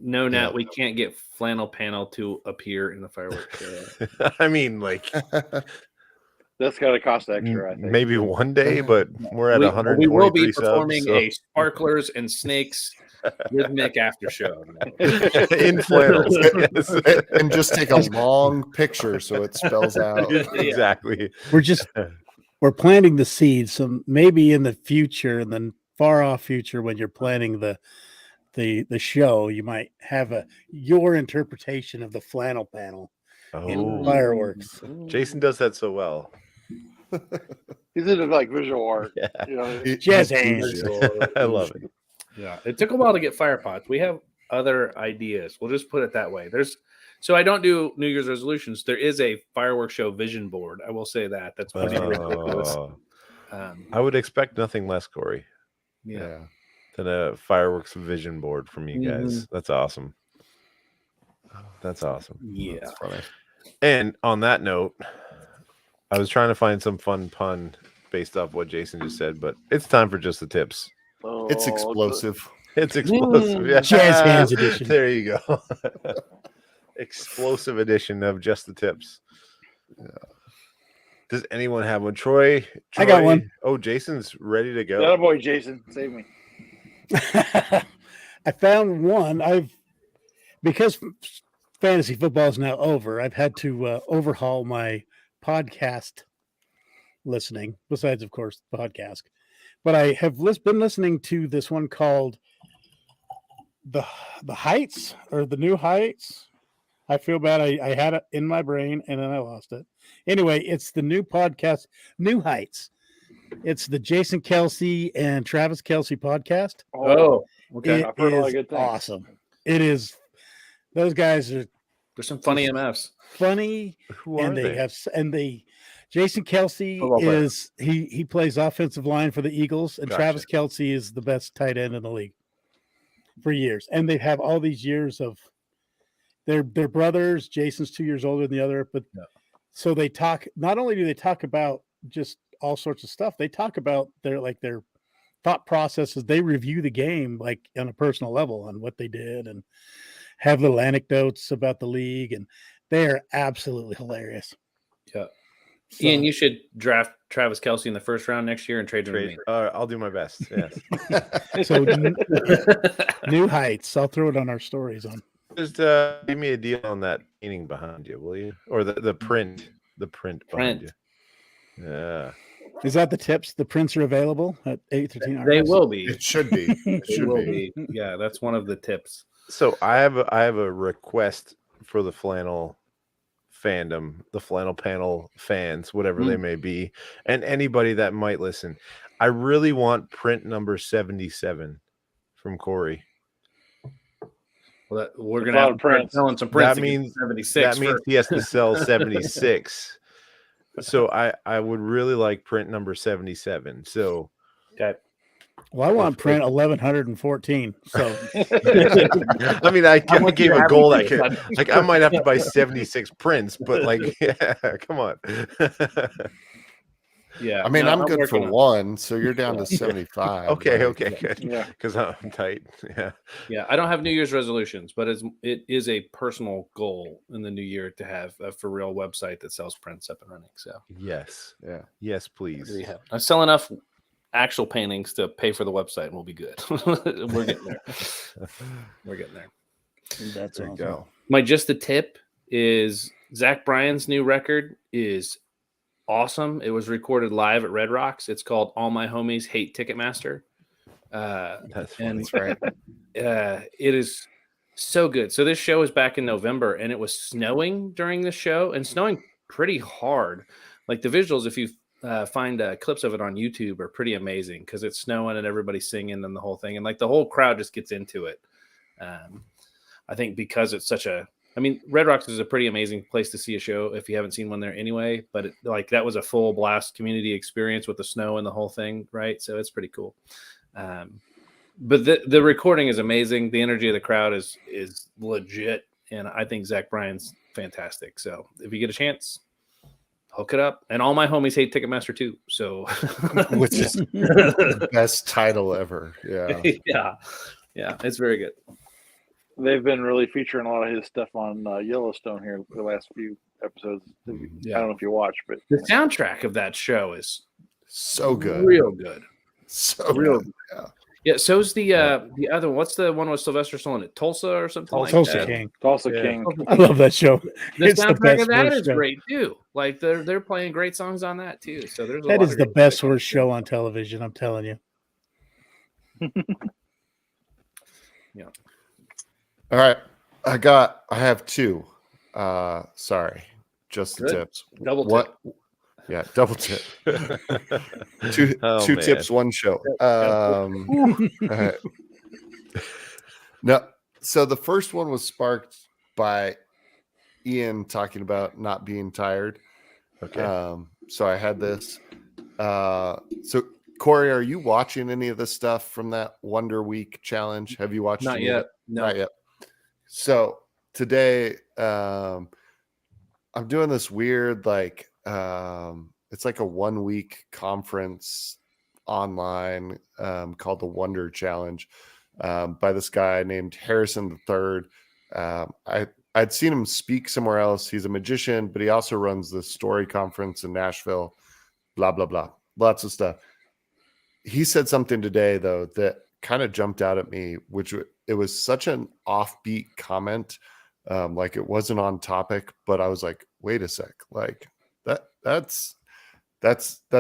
No, Nat, we can't get Flannel Panel to appear in the fireworks show. I mean, like that's got to cost extra. I think maybe one day, but we're at 123 We will be performing subs, a Sparklers and Snakes rhythmic after show in flannels, and just take a long picture so it spells out exactly. We're planting the seeds, so maybe in the future, in the far off future, when you're planning the show, you might have your interpretation of the flannel panel in fireworks. Jason does that so well. He's into like visual art. Jazz hands. I love it. Yeah, it took a while to get fire pots. We have other ideas. We'll just put it that way. So I don't do New Year's resolutions. There is a fireworks show vision board. I will say that. That's pretty ridiculous. I would expect nothing less, Corey. Yeah. Than a fireworks vision board from you guys. That's awesome. That's awesome. Yeah. That's funny. And on that note, I was trying to find some fun pun based off what Jason just said, but it's time for just the tips. It's explosive. It's explosive. Yeah. Jazz hands edition. There you go. Explosive edition of just the tips. Yeah. Does anyone have one? Troy, I got one. Oh, Jason's ready to go. Yeah, boy, Jason, save me. I found one. Because fantasy football is now over, I've had to overhaul my podcast listening, besides, of course, the podcast. But I have been listening to this one called the Heights, or the New Heights. I feel bad. I had it in my brain and then I lost it. Anyway, it's the new podcast, New Heights. It's the Jason Kelsey and Travis Kelsey podcast. Oh, okay. I've heard a lot of good things. Awesome. It is. Those guys are. There's some funny MFs. Funny. Who are they? Jason Kelsey is he plays offensive line for the Eagles, and Travis Kelsey is the best tight end in the league for years. And they have all these years of they're brothers. Jason's 2 years older than the other, but so they talk. Not only do they talk about just all sorts of stuff, they talk about their thought processes. They review the game like on a personal level on what they did and have little anecdotes about the league, and they are absolutely hilarious. Yeah. So, Ian, you should draft Travis Kelsey in the first round next year and trade him to me. I'll do my best. Yes. So New Heights. I'll throw it on our stories on. Just give me a deal on that painting behind you, will you? Or the print. The print behind you. Yeah. Is that the tips? The prints are available at 8:13. They will be. It should be. It will be. Yeah, that's one of the tips. So I have a request for the flannel fandom, the flannel panel fans, whatever they may be, and anybody that might listen. I really want print number 77 from Corey. Well, we're gonna have to selling some prints. That means 76. That means he has to sell 76. So I would really like print number 77. So okay. Well, I want print 1114. So I mean, I gave a goal that could, like, I might have to buy 76 prints, but like, yeah, come on. Yeah, I mean, I'm good for one, so you're down to 75. Okay, good. Yeah, because I'm tight. Yeah. I don't have New Year's resolutions, but it is a personal goal in the new year to have a for real website that sells prints up and running. So yes, please. I sell enough actual paintings to pay for the website, and we'll be good. We're getting there. That's there awesome. you go. My just the tip is Zach Bryan's new record is awesome. It was recorded live at Red Rocks. It's called All My Homies Hate Ticketmaster. That's funny. And right. It is so good. So this show is back in November, and it was snowing during the show, and snowing pretty hard. Like the visuals, if you find clips of it on YouTube, are pretty amazing because it's snowing and everybody's singing and the whole thing, and like the whole crowd just gets into it. I think because it's such a, I mean, Red Rocks is a pretty amazing place to see a show if you haven't seen one there anyway. But like that was a full blast community experience with the snow and the whole thing, right? So it's pretty cool. But the recording is amazing. The energy of the crowd is legit, and I think Zach Bryan's fantastic. So if you get a chance, hook it up. And all my homies hate Ticketmaster too. So which is the best title ever. Yeah. Yeah, it's very good. They've been really featuring a lot of his stuff on Yellowstone here the last few episodes. Yeah. I don't know if you watch, but the soundtrack of that show is so good, real good, so real good. Yeah. So's the other one. What's the one with Sylvester Stallone? At Tulsa or something like Tulsa that? King. Tulsa King. I love that show. The It's the soundtrack best of that worst is show. great too. Like they're playing great songs on that too. So there's That is the best worst show on television. I'm telling you. Yeah. All right. I have two. Sorry. Just the Good. tips. Double tip. What? Yeah, double tip. two man. tips, one show. All right. No, so the first one was sparked by Ian talking about not being tired. Okay. So I had this. So Corey, are you watching any of the stuff from that Wonder Week challenge? Have you watched Not any of yet. it? No. Not yet. So today, I'm doing this weird, like, it's like a 1 week conference online called the Wonder Challenge by this guy named Harrison III. I'd seen him speak somewhere else. He's a magician, but he also runs the story conference in Nashville, blah, blah, blah. Lots of stuff. He said something today, though, that kind of jumped out at me, which it was such an offbeat comment. Like it wasn't on topic, but I was like, wait a sec, like that's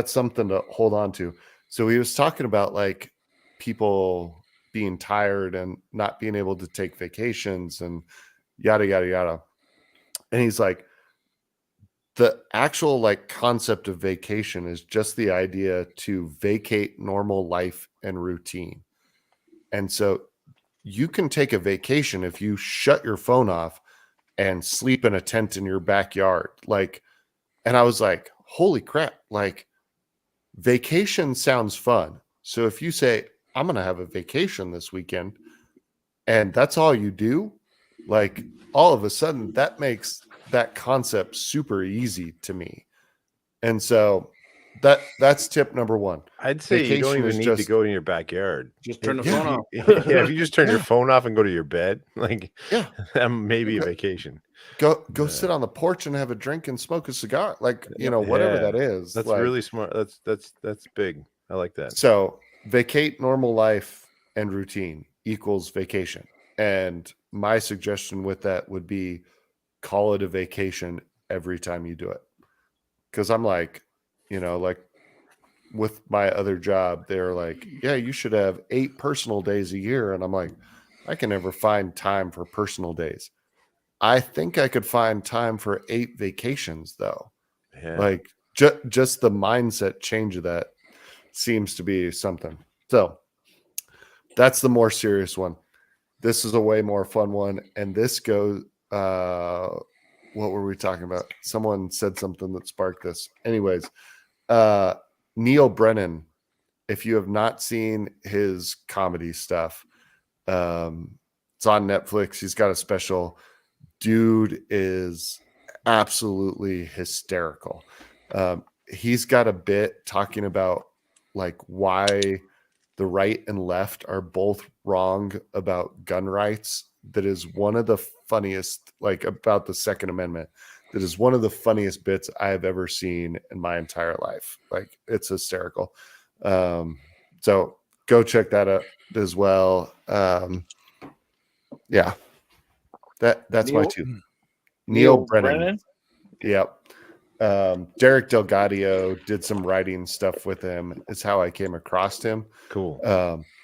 something to hold on to. So he was talking about like people being tired and not being able to take vacations and yada, yada, yada. And he's like, the actual like concept of vacation is just the idea to vacate normal life and routine. And so you can take a vacation if you shut your phone off and sleep in a tent in your backyard. Like, and I was like, holy crap, like vacation sounds fun. So if you say, I'm going to have a vacation this weekend and that's all you do, like all of a sudden that makes that concept super easy to me. And so that's tip number one. I'd say you don't even need to go in your backyard. Just turn the phone off. Yeah, if you just turn your phone off and go to your bed, like that may be a vacation. Go sit on the porch and have a drink and smoke a cigar, like whatever that is. That's like, really smart. That's big. I like that. So vacate normal life and routine equals vacation. And my suggestion with that would be call it a vacation every time you do it. Because I'm like, like with my other job, they're like, yeah, you should have 8 personal days a year. And I'm like, I can never find time for personal days. I think I could find time for 8 vacations though. Yeah. Like just the mindset change of that seems to be something. So that's the more serious one. This is a way more fun one. And this goes, what were we talking about? Someone said something that sparked this. Anyways, Neil Brennan, if you have not seen his comedy stuff, it's on Netflix. He's got a special. Dude is absolutely hysterical. He's got a bit talking about like why the right and left are both wrong about gun rights. That is one of the funniest, like about the Second Amendment. That is one of the funniest bits I have ever seen in my entire life. Like it's hysterical. So go check that out as well. Yeah, that's my two. Neil Brennan. Yep. Derek Delgadio did some writing stuff with him. It's how I came across him. Cool.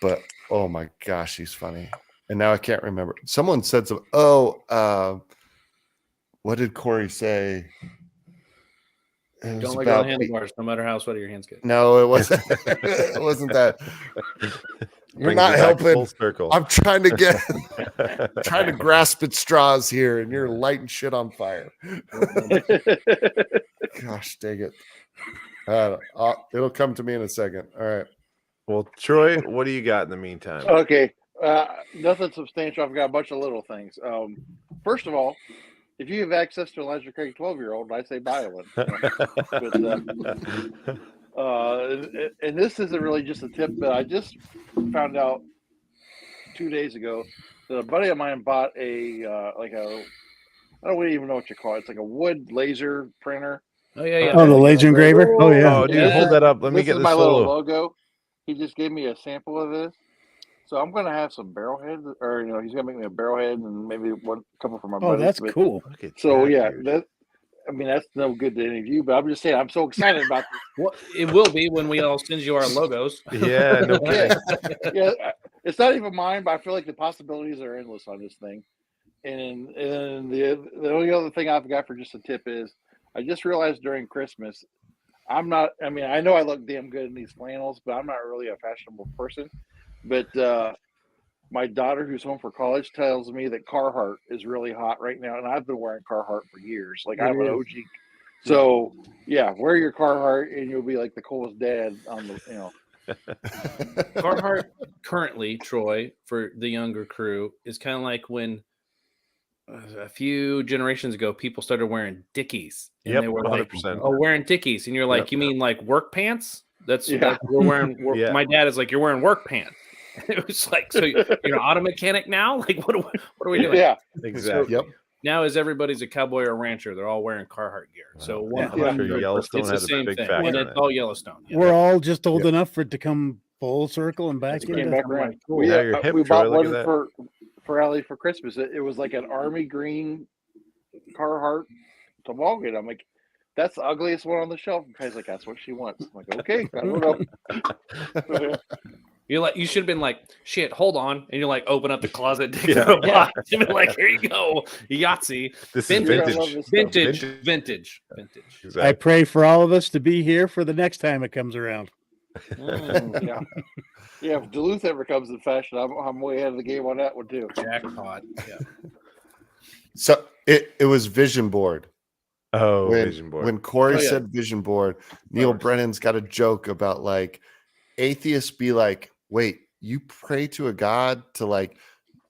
But oh my gosh, he's funny. And now I can't remember. Someone said some. What did Corey say? Don't let go of the handlebars, no matter how sweaty your hands get. No, it wasn't. It wasn't that. You're not helping. Full circle. I'm trying to grasp at straws here, and you're lighting shit on fire. Gosh, dang it. It'll come to me in a second. All right. Well, Troy, what do you got in the meantime? Okay. Nothing substantial. I've got a bunch of little things. First of all, if you have access to Elijah Craig 12-year-old, I say buy one. And this isn't really just a tip, but I just found out 2 days ago that a buddy of mine bought I don't even know what you call it. It's like a wood laser printer. Oh yeah. Oh, the laser engraver. Oh yeah. Oh, dude, hold that up. Let me get this my solo. little logo. He just gave me a sample of this. So I'm going to have some barrelheads, or he's going to make me a barrelhead and maybe a couple for my buddies. Oh, that's cool. So yeah, that's no good to any of you, but I'm just saying I'm so excited about this. Well, it will be when we all send you our logos. Yeah, no kidding. Yeah, it's not even mine, but I feel like the possibilities are endless on this thing. And the only other thing I've got for just a tip is I just realized during Christmas, I know I look damn good in these flannels, but I'm not really a fashionable person. But my daughter, who's home for college, tells me that Carhartt is really hot right now, and I've been wearing Carhartt for years. Like I'm an OG. So yeah, wear your Carhartt, and you'll be like the coolest dad on the Carhartt currently, Troy, for the younger crew, is kind of like when a few generations ago people started wearing Dickies, and they were 100%. Wearing Dickies, and you're like, you mean like work pants? That's we're wearing. My dad is like, you're wearing work pants. It was like, so you're an auto mechanic now? Like, what are we doing? Yeah, exactly. Yep. Now, as everybody's a cowboy or a rancher, they're all wearing Carhartt gear. So Yellowstone it's the has a same big thing. factor. And it's all Yellowstone. Yeah. We're all just old enough for it to come full circle and back came into. back around. Cool. We bought one for Allie for Christmas. It was like an army green Carhartt toboggan. I'm like, that's the ugliest one on the shelf. And Kai's like, that's what she wants. I'm like, okay, I don't know. You're like, you should have been like, shit, hold on. And you're like, open up the closet, dig through a box, and be like, here you go. Yahtzee. This is vintage. Exactly. I pray for all of us to be here for the next time it comes around. Yeah. If Duluth ever comes in fashion, I'm way ahead of the game on that one too. Jackpot. Yeah. So it was vision board. Oh, vision board. When Corey said vision board, Neil Brennan's got a joke about like atheists be like, wait, you pray to a god to like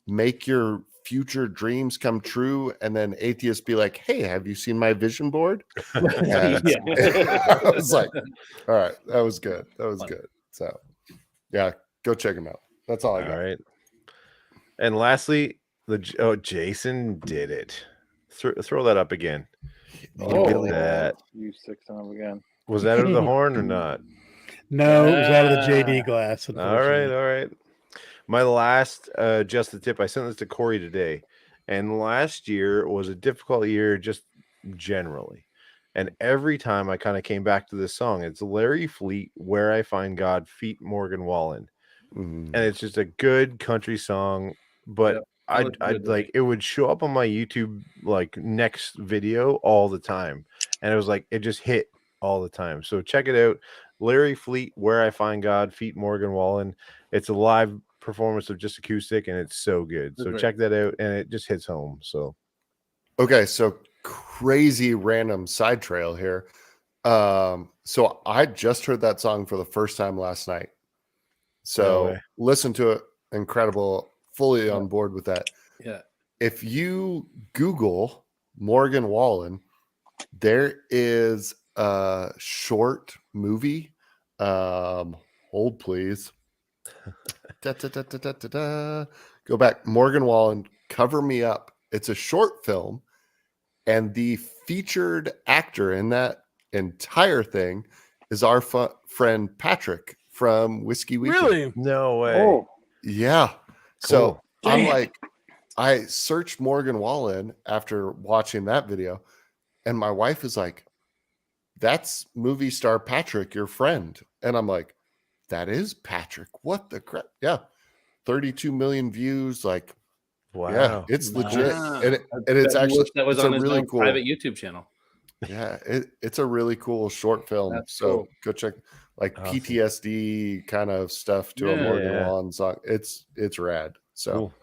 make your future dreams come true, and then atheists be like, hey, have you seen my vision board? I was like, all right, that was good. Good. So yeah, go check him out. That's all I got. All right. And lastly, Jason did it. Throw that up again. That you 6 on again. Was that out of the horn or not? No, it was out of the JD glass. All right. My last just the tip. I sent this to Corey today, and last year was a difficult year just generally. And every time I kind of came back to this song, it's Larry Fleet, "Where I Find God" feat Morgan Wallen, and it's just a good country song. But I'd like it would show up on my YouTube like next video all the time, and it was like it just hit all the time. So check it out, Larry Fleet, "Where I Find God" feat Morgan Wallen. It's a live performance of just acoustic, and it's so good. So check that out, and it just hits home. So okay, so crazy random side trail here. So I just heard that song for the first time last night. So listen to it. Incredible. Fully on board with that. Yeah. If you Google Morgan Wallen, there is a short movie. Hold please. Go back. Morgan Wallen, "Cover Me Up." It's a short film, and the featured actor in that entire thing is our friend Patrick from Whiskey Weekend. Really? No way. Oh, yeah. Cool. So I'm like, I searched Morgan Wallen after watching that video, and my wife is like, that's movie star Patrick, your friend. And I'm like, that is Patrick. What the crap? Yeah. 32 million views. Like, wow. Yeah, it's legit. Wow. And it's actually that was it's on a his really own cool private YouTube channel. Yeah, it's a really cool short film. That's so cool. go check like Awesome. PTSD kind of stuff to a Yeah. Morgan Yeah. Wallen song. It's rad. So Cool.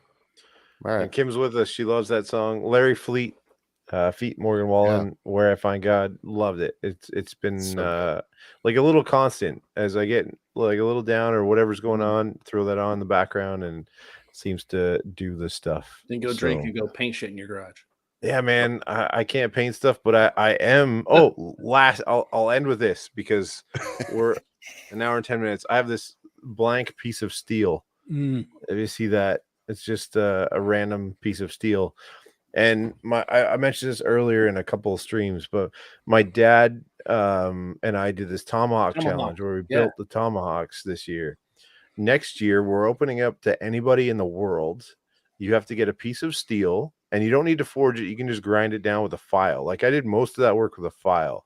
all right. And Kim's with us. She loves that song. Larry Fleet, Feet Morgan Wallen, Where I Find God. Loved it. It's been So like a little constant as I get like a little down or whatever's going on. Throw that on in the background and seems to do the stuff. Then go drink and go paint shit in your garage. Yeah, man. I can't paint stuff, but I am. Oh, I'll end with this because we're an hour and 10 minutes. I have this blank piece of steel. If you see that, it's just a random piece of steel. And I mentioned this earlier in a couple of streams, but my dad and I did this tomahawk challenge where we built the tomahawks this year. Next year, we're opening up to anybody in the world. You have to get a piece of steel, and you don't need to forge it. You can just grind it down with a file. Like I did most of that work with a file,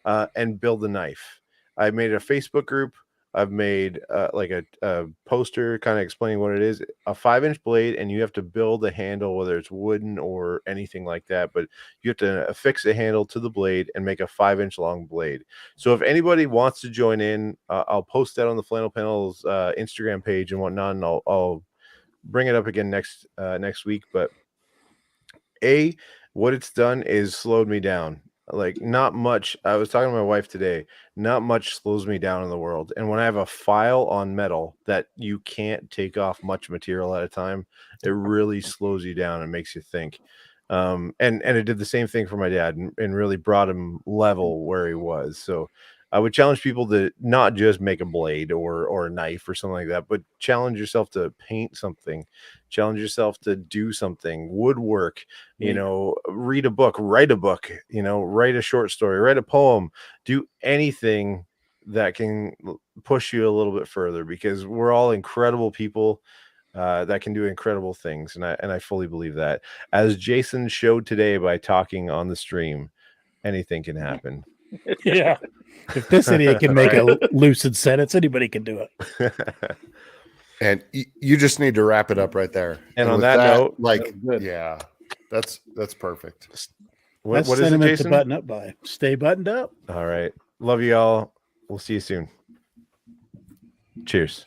and build a knife. I made a Facebook group. I've made like a poster kind of explaining what it is, a 5-inch blade, and you have to build a handle, whether it's wooden or anything like that. But you have to affix a handle to the blade and make a 5-inch long blade. So if anybody wants to join in, I'll post that on the Flannel Panels Instagram page and whatnot, and I'll bring it up again next week. But what it's done is slowed me down. Like not much. I was talking to my wife today. Not much slows me down in the world. And when I have a file on metal that you can't take off much material at a time, it really slows you down and makes you think. And it did the same thing for my dad and really brought him level where he was. So I would challenge people to not just make a blade or a knife or something like that, but challenge yourself to paint something, challenge yourself to do something, woodwork, read a book, write a book, write a short story, write a poem, do anything that can push you a little bit further, because we're all incredible people that can do incredible things. And I fully believe that. As Jason showed today by talking on the stream, anything can happen. Yeah. If this idiot can make a lucid sentence, anybody can do it. And you just need to wrap it up right there. And on that note, yeah, that's perfect. What is it, Jason? To button up by. Stay buttoned up. All right. Love you all. We'll see you soon. Cheers.